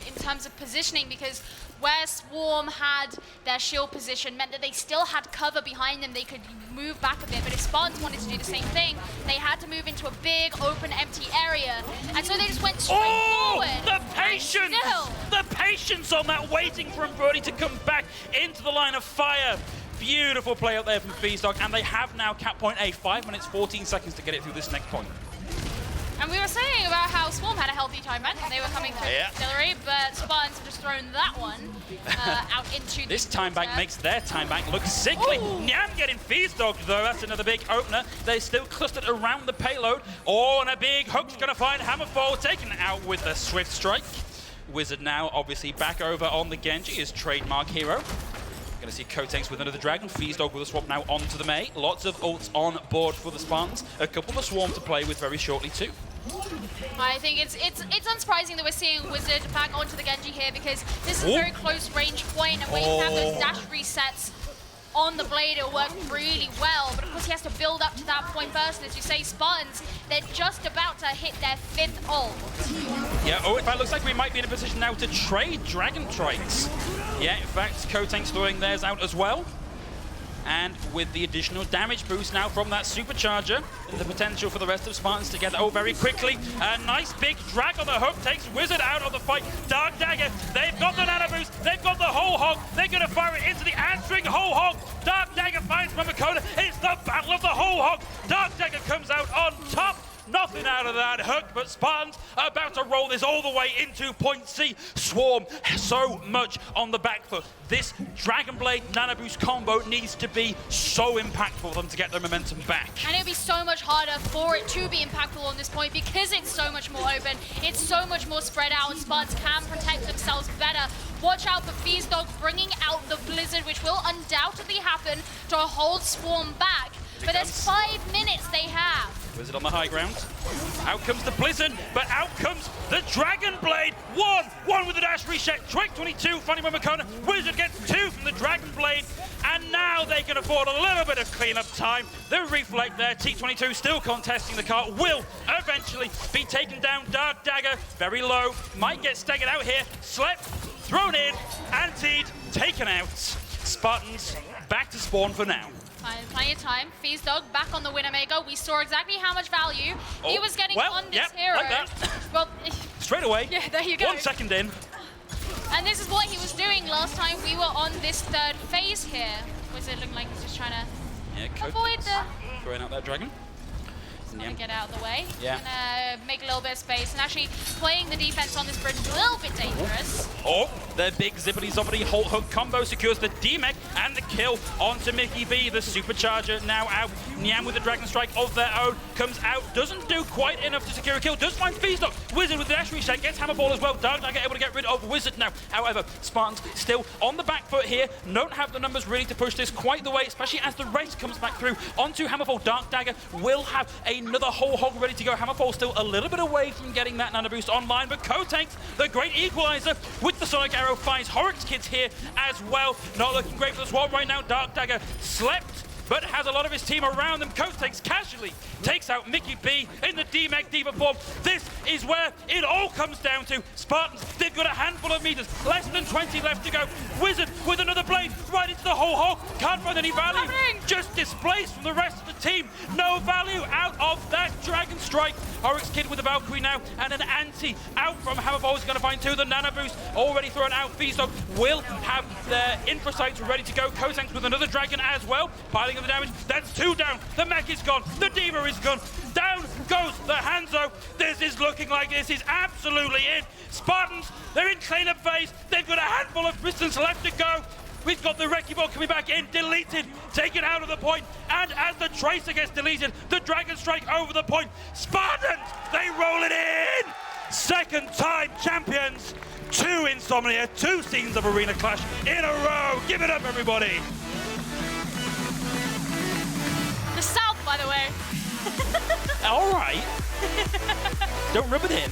in terms of positioning, because where Swarm had their shield position meant that they still had cover behind them. They could move back a bit, but if Spartans wanted to do the same thing, they had to move into a big, open, empty area. And so they just went straight forward. The patience! The patience on that, waiting for Brody to come back into the line of fire. Beautiful play out there from Feazdog, and they have now cap point A. 5 minutes, 14 seconds to get it through this next point. And we were saying about how Swarm had a healthy time back and they were coming through artillery, but Spartans have just thrown that one out into this time bank makes their time bank look sickly. Nyam getting Feazdog though, that's another big opener. They're still clustered around the payload. Oh, and a big hook's gonna find Hammerfall, taken out with a swift strike. Wizard now obviously back over on the Genji, his trademark hero. Going to see Kotex with another Dragon, Feazdog with a swap now onto the Mei. Lots of ults on board for the Spartans. A couple of Swarm to play with very shortly too. I think it's unsurprising that we're seeing Wizard back onto the Genji here because this is a very close range point, and when you have those dash resets on the blade, it'll work really well. But of course he has to build up to that point first, and as you say, Spartans, they're just about to hit their 5th ult. Yeah, oh, in fact, looks like we might be in a position now to trade Dragon Strikes. Yeah, in fact, Kotex throwing theirs out as well. And with the additional damage boost now from that supercharger, the potential for the rest of Spartans to get that very quickly. A nice big drag on the hook takes Wizard out of the fight. Dark Dagger, they've got the nano boost, they've got the whole hog, they're going to fire it into the answering whole hog. Dark Dagger finds Mamakona, it's the battle of the whole hog. Dark Dagger comes out on top. Nothing out of that hook, but Spartans are about to roll this all the way into point C. Swarm, so much on the back foot. This Dragon Blade Nano Boost combo needs to be so impactful for them to get their momentum back. And it'll be so much harder for it to be impactful on this point because it's so much more open, it's so much more spread out, and Spartans can protect themselves better. Watch out for Feazdog bringing out the Blizzard, which will undoubtedly happen to hold Swarm back. But there's 5 minutes they have. Wizard on the high ground. Out comes the Blizzard, but out comes the Dragon Blade. One with the dash reset. Drake 22, finding Mamakona. Wizard gets 2 from the Dragon Blade, and now they can afford a little bit of cleanup time. The reflect there, T22 still contesting the car, will eventually be taken down. Dark Dagger, very low, might get staggered out here. Slept, thrown in, antied, taken out. Spartans back to spawn for now. Plenty of time. Feazdog back on the Winamaker. We saw exactly how much value he was getting on this hero. Like that. Well, straight away. Yeah, there you go. 1 second in. And this is what he was doing last time we were on this 3rd phase here. Wizard looking like he's just trying to avoid the... Throwing out that dragon. Want to get out of the way. Yeah. Gonna make a little bit of space, and actually playing the defense on this bridge is a little bit dangerous. Oh, the big zippity-zoppity Holt Hook combo secures the D-Mech and the kill onto Mickey B. The supercharger now out. Nyam with the Dragon Strike of their own comes out, doesn't do quite enough to secure a kill, does find Feazdog. Wizard with the dash reset, gets Hammerball as well. Dark Dagger able to get rid of Wizard now. However, Spartans still on the back foot here, don't have the numbers really to push this quite the way, especially as the race comes back through onto Hammerfall. Dark Dagger will have another whole hog ready to go. Hammerfall still a little bit away from getting that nano boost online, but Kotex, the great equalizer with the Sonic Arrow, finds Horrocks Kids here as well. Not looking great for the Swarm right now. Dark Dagger slept, but has a lot of his team around them. Kotex casually takes out Mickey B in the D-Mech Diva form. This is where it all comes down to. Spartans, they've got a handful of meters, less than 20 left to go. Wizard with another blade right into the whole hog. Can't find any value. Just displaced from the rest of the team. No value out of that Dragon Strike. Horrocks Kid with the Valkyrie now, and an anti out from Hammerfall is going to find 2. The Nano Boost already thrown out. Feazdog will have their infra sights ready to go. Kotex with another Dragon as well. Piling of the damage. That's 2 down. The mech is gone. The Diva is gone. Down goes the Hanzo. This is looking like this is absolutely it. Spartans, they're in cleanup phase. They've got a handful of pistons left to go. We've got the Wrecking Ball coming back in, deleted, taken out of the point, and as the Tracer gets deleted, the Dragon Strike over the point. Spartans, they roll it in! 2nd time champions, 2 Insomnia, 2 seasons of Arena Clash in a row. Give it up, everybody. The South, by the way. All right. Don't rub it in.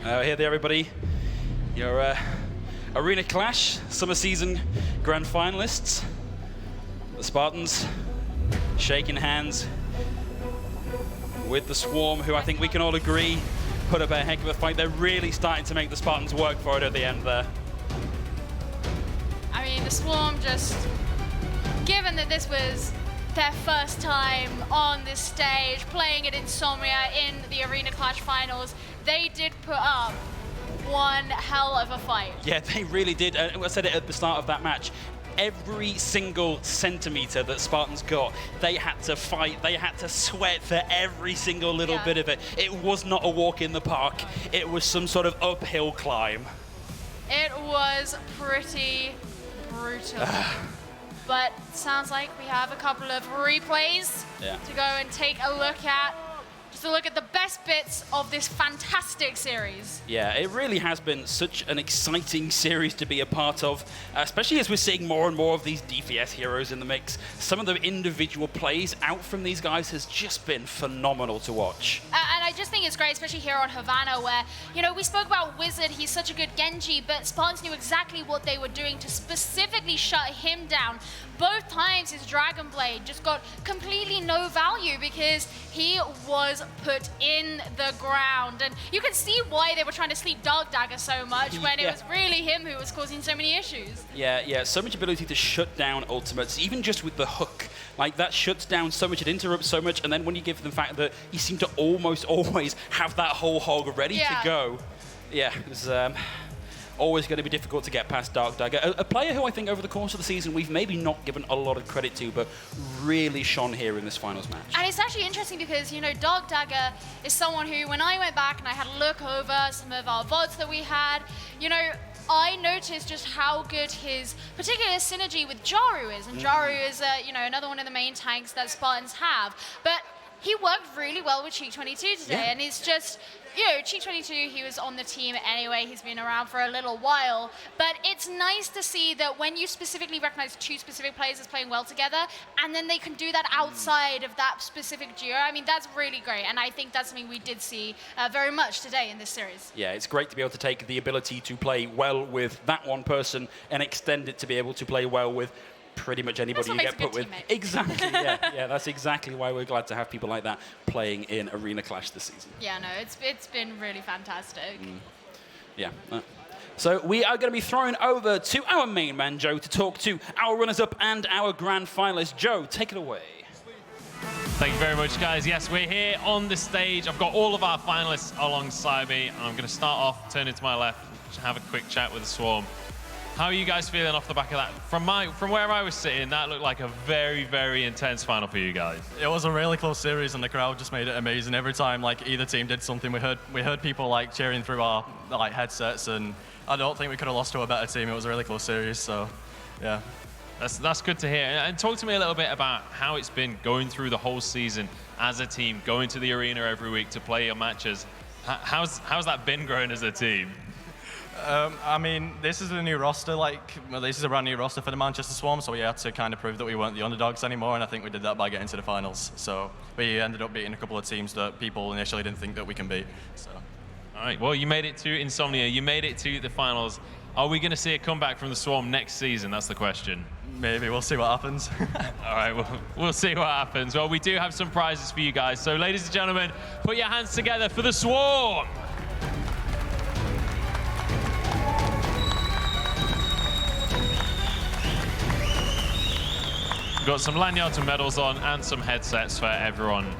Here there, everybody. Your Arena Clash Summer Season Grand Finalists. The Spartans shaking hands with the Swarm, who I think we can all agree put up a heck of a fight. They're really starting to make the Spartans work for it at the end there. I mean, the Swarm just, given that this was their first time on this stage, playing at Insomnia in the Arena Clash Finals, they did put up one hell of a fight. Yeah, they really did. I said it at the start of that match. Every single centimeter that Spartans got, they had to fight, they had to sweat for every single little bit of it. It was not a walk in the park. It was some sort of uphill climb. It was pretty brutal. But sounds like we have a couple of replays to go and take a look at. Just to look at the best bits of this fantastic series. Yeah, it really has been such an exciting series to be a part of, especially as we're seeing more and more of these DPS heroes in the mix. Some of the individual plays out from these guys has just been phenomenal to watch. And I just think it's great, especially here on Havana, where, you know, we spoke about Wizard, he's such a good Genji, but Spartans knew exactly what they were doing to specifically shut him down. Both times his Dragon Blade just got completely no value because he was put in the ground. And you can see why they were trying to sleep Dark Dagger so much when it was really him who was causing so many issues. Yeah, so much ability to shut down ultimates, even just with the hook. Like, that shuts down so much, it interrupts so much, and then when you give them the fact that you seem to almost always have that whole hog ready to go. Yeah, it was always going to be difficult to get past Dark Dagger. A player who I think over the course of the season we've maybe not given a lot of credit to, but really shone here in this finals match. And it's actually interesting because, you know, Dark Dagger is someone who, when I went back and I had a look over some of our VODs that we had, you know, I noticed just how good his particular synergy with Jaru is. And Jaru is, you know, another one of the main tanks that Spartans have. But he worked really well with Cheek 22 today, and it's just, you know, Cheek 22, he was on the team anyway, he's been around for a little while, but it's nice to see that when you specifically recognize two specific players as playing well together, and then they can do that outside of that specific duo, I mean, that's really great, and I think that's something we did see very much today in this series. Yeah, it's great to be able to take the ability to play well with that one person and extend it to be able to play well with pretty much anybody you get put with. Exactly, yeah, that's exactly why we're glad to have people like that playing in Arena Clash this season. Yeah, no, it's been really fantastic. Yeah. So we are going to be throwing over to our main man, Joe, to talk to our runners-up and our grand finalists. Joe, take it away. Thank you very much, guys. Yes, we're here on the stage. I've got all of our finalists alongside me. I'm going to start off, turn it to my left, have a quick chat with the Swarm. How are you guys feeling off the back of that? From where I was sitting, that looked like a very, very intense final for you guys. It was a really close series, and the crowd just made it amazing. Every time like either team did something, we heard people like cheering through our like headsets, and I don't think we could have lost to a better team. It was a really close series, so yeah. That's good to hear. And talk to me a little bit about how it's been going through the whole season as a team, going to the arena every week to play your matches. How's that been growing as a team? I mean, this is a new roster, this is a brand new roster for the Manchester Swarm, so we had to kind of prove that we weren't the underdogs anymore, and I think we did that by getting to the finals. So we ended up beating a couple of teams that people initially didn't think that we can beat. So. All right, well, you made it to Insomnia, you made it to the finals. Are we going to see a comeback from the Swarm next season? That's the question. Maybe, we'll see what happens. All right, we'll see what happens. Well, we do have some prizes for you guys, so ladies and gentlemen, put your hands together for the Swarm. We've got some lanyards and medals on and some headsets for everyone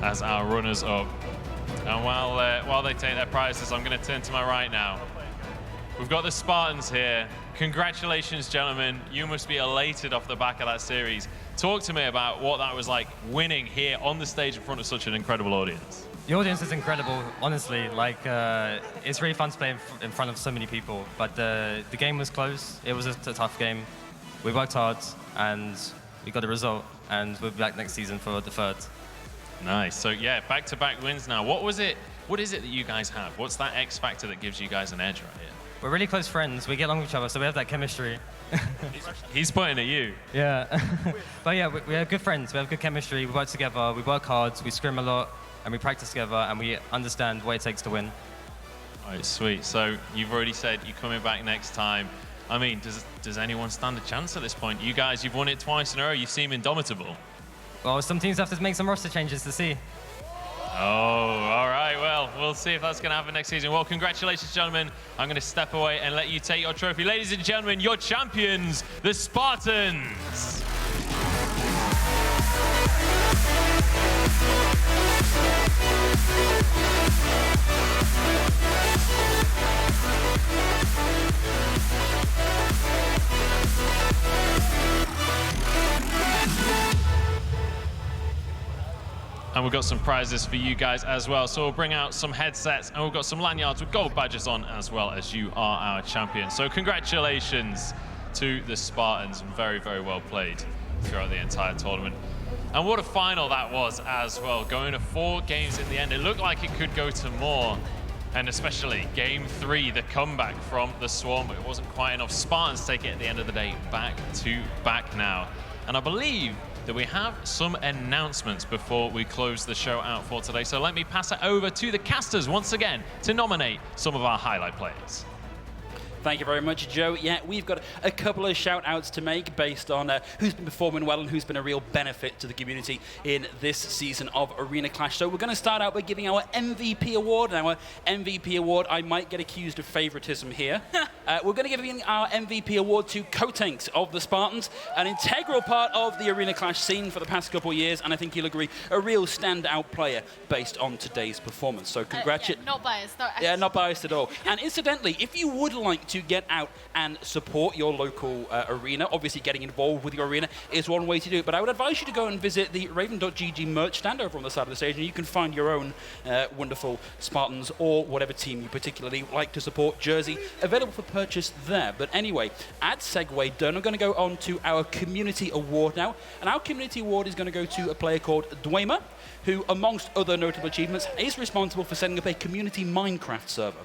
as our runners up. And while they take their prizes, I'm going to turn to my right now. We've got the Spartans here. Congratulations, gentlemen. You must be elated off the back of that series. Talk to me about what that was like winning here on the stage in front of such an incredible audience. The audience is incredible, honestly. Like, it's really fun to play in front of so many people. But the game was close. It was a tough game. We worked hard, and we got a result. And we'll be back next season for the third. Nice. So yeah, back-to-back wins now. What is it that you guys have? What's that X factor that gives you guys an edge right here? We're really close friends. We get along with each other, so we have that chemistry. He's pointing at you. Yeah. But yeah, we are good friends. We have good chemistry. We work together. We work hard. We scrim a lot, and we practice together, and we understand what it takes to win. All right, sweet. So you've already said you're coming back next time. I mean, does anyone stand a chance at this point? You guys, you've won it twice in a row. You seem indomitable. Well, some teams have to make some roster changes to see. Oh, all right. Well, we'll see if that's going to happen next season. Well, congratulations, gentlemen. I'm going to step away and let you take your trophy. Ladies and gentlemen, your champions, the Spartans. And we've got some prizes for you guys as well. So we'll bring out some headsets and we've got some lanyards with gold badges on as well, as you are our champions. So congratulations to the Spartans. Very, very well played throughout the entire tournament. And what a final that was as well. Going to 4 games in the end. It looked like it could go to more. And especially game 3, the comeback from the Swarm, but it wasn't quite enough. Spartans take it at the end of the day, back to back now. And I believe that we have some announcements before we close the show out for today. So let me pass it over to the casters once again to nominate some of our highlight players. Thank you very much, Joe. Yeah, we've got a couple of shout-outs to make based on who's been performing well and who's been a real benefit to the community in this season of Arena Clash. So we're going to start out by giving our MVP award. Now, our MVP award, I might get accused of favoritism here. We're going to give our MVP award to Kotanks of the Spartans, an integral part of the Arena Clash scene for the past couple of years, and I think you'll agree, a real standout player based on today's performance. So congratulations. Yeah, not biased. No, yeah, not biased at all. And incidentally, if you would like to get out and support your local arena, obviously getting involved with your arena is one way to do it, but I would advise you to go and visit the Raven.gg merch stand over on the side of the stage, and you can find your own wonderful Spartans or whatever team you particularly like to support jersey available for purchase there. But anyway, ad segue done, I'm going to go on to our community award now, and our community award is going to go to a player called Dwemer, who, amongst other notable achievements, is responsible for setting up a community Minecraft server,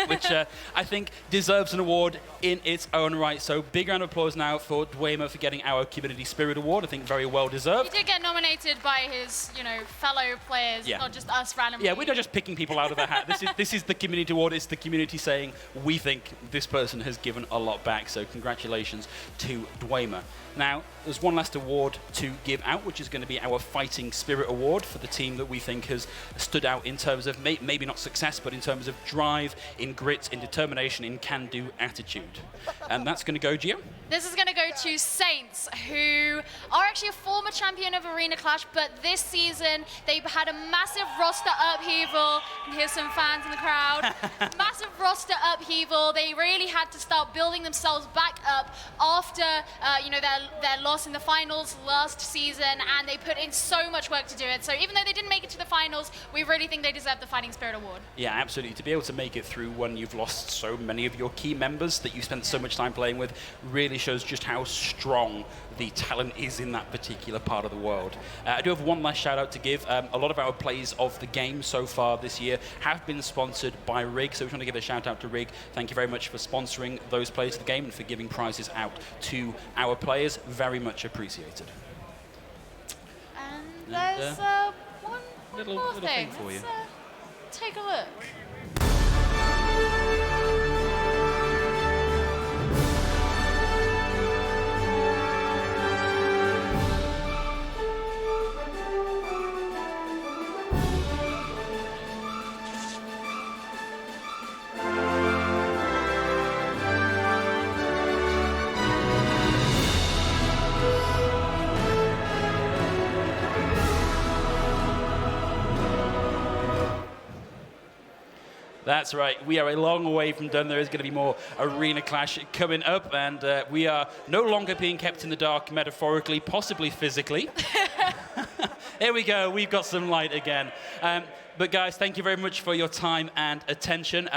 which I think deserves an award in its own right. So big round of applause now for Dwemer for getting our Community Spirit Award. I think very well deserved. He did get nominated by his, fellow players, not just us randomly. Yeah, we're not just picking people out of the hat. This is the community award. It's the community saying, we think this person has given a lot back. So congratulations to Dwemer. Now, there's one last award to give out, which is going to be our Fighting Spirit Award for the team that we think has stood out in terms of maybe not success, but in terms of drive, in grit, in determination, in can-do attitude. And that's going to go, Gio? This is going to go to Saints, who are actually a former champion of Arena Clash, but this season they've had a massive roster upheaval. And here's some fans in the crowd. Massive roster upheaval. They really had to start building themselves back up after, their loss in the finals last season, and they put in so much work to do it. So even though they didn't make it to the finals, we really think they deserve the Fighting Spirit Award. Yeah, absolutely. To be able to make it through when you've lost so many of your key members that you spent so much time playing with really shows just how strong the talent is in that particular part of the world. I do have one last shout out to give. A lot of our plays of the game so far this year have been sponsored by Rig, so we want to give a shout out to Rig. Thank you very much for sponsoring those plays of the game and for giving prizes out to our players. Very much appreciated. And there's one more thing for you. Let's take a look. That's right. We are a long way from done. There is going to be more Arena Clash coming up, and we are no longer being kept in the dark metaphorically, possibly physically. Here we go. We've got some light again. But guys, thank you very much for your time and attention.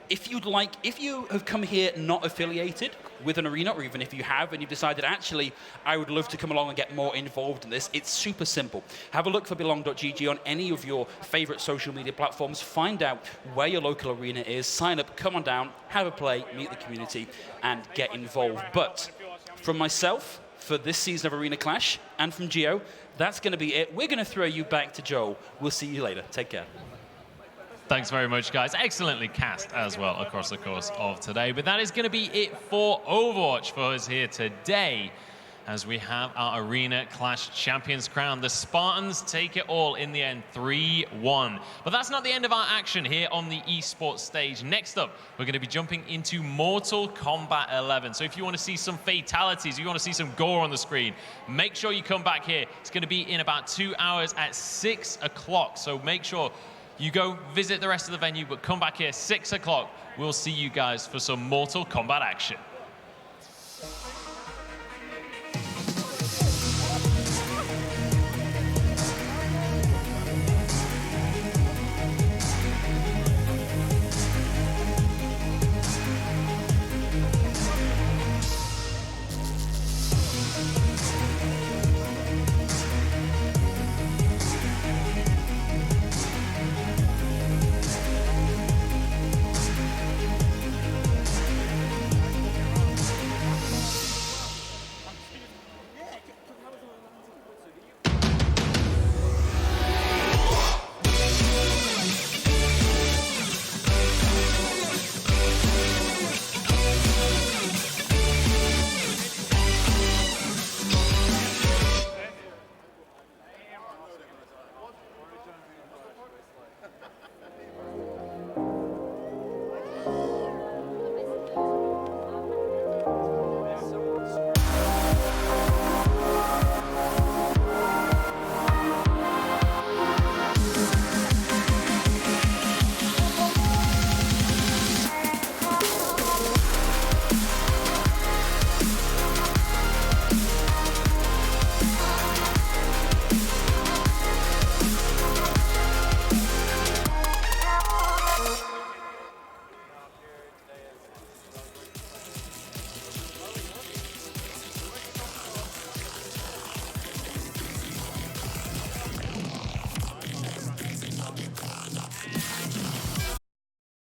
If you have come here not affiliated with an arena, or even if you have and you've decided, actually, I would love to come along and get more involved in this, it's super simple. Have a look for belong.gg on any of your favorite social media platforms, find out where your local arena is, sign up, come on down, have a play, meet the community, and get involved. But from myself, for this season of Arena Clash, and from Gio, that's going to be it. We're going to throw you back to Joel. We'll see you later. Take care. Thanks very much, guys. Excellently cast as well across the course of today. But that is going to be it for Overwatch for us here today, as we have our Arena Clash Champions crown. The Spartans take it all in the end, 3-1. But that's not the end of our action here on the esports stage. Next up, we're going to be jumping into Mortal Kombat 11. So if you want to see some fatalities, you want to see some gore on the screen, make sure you come back here. It's going to be in about 2 hours at 6 o'clock. So make sure you go visit the rest of the venue, but come back here 6 o'clock. We'll see you guys for some Mortal Kombat action.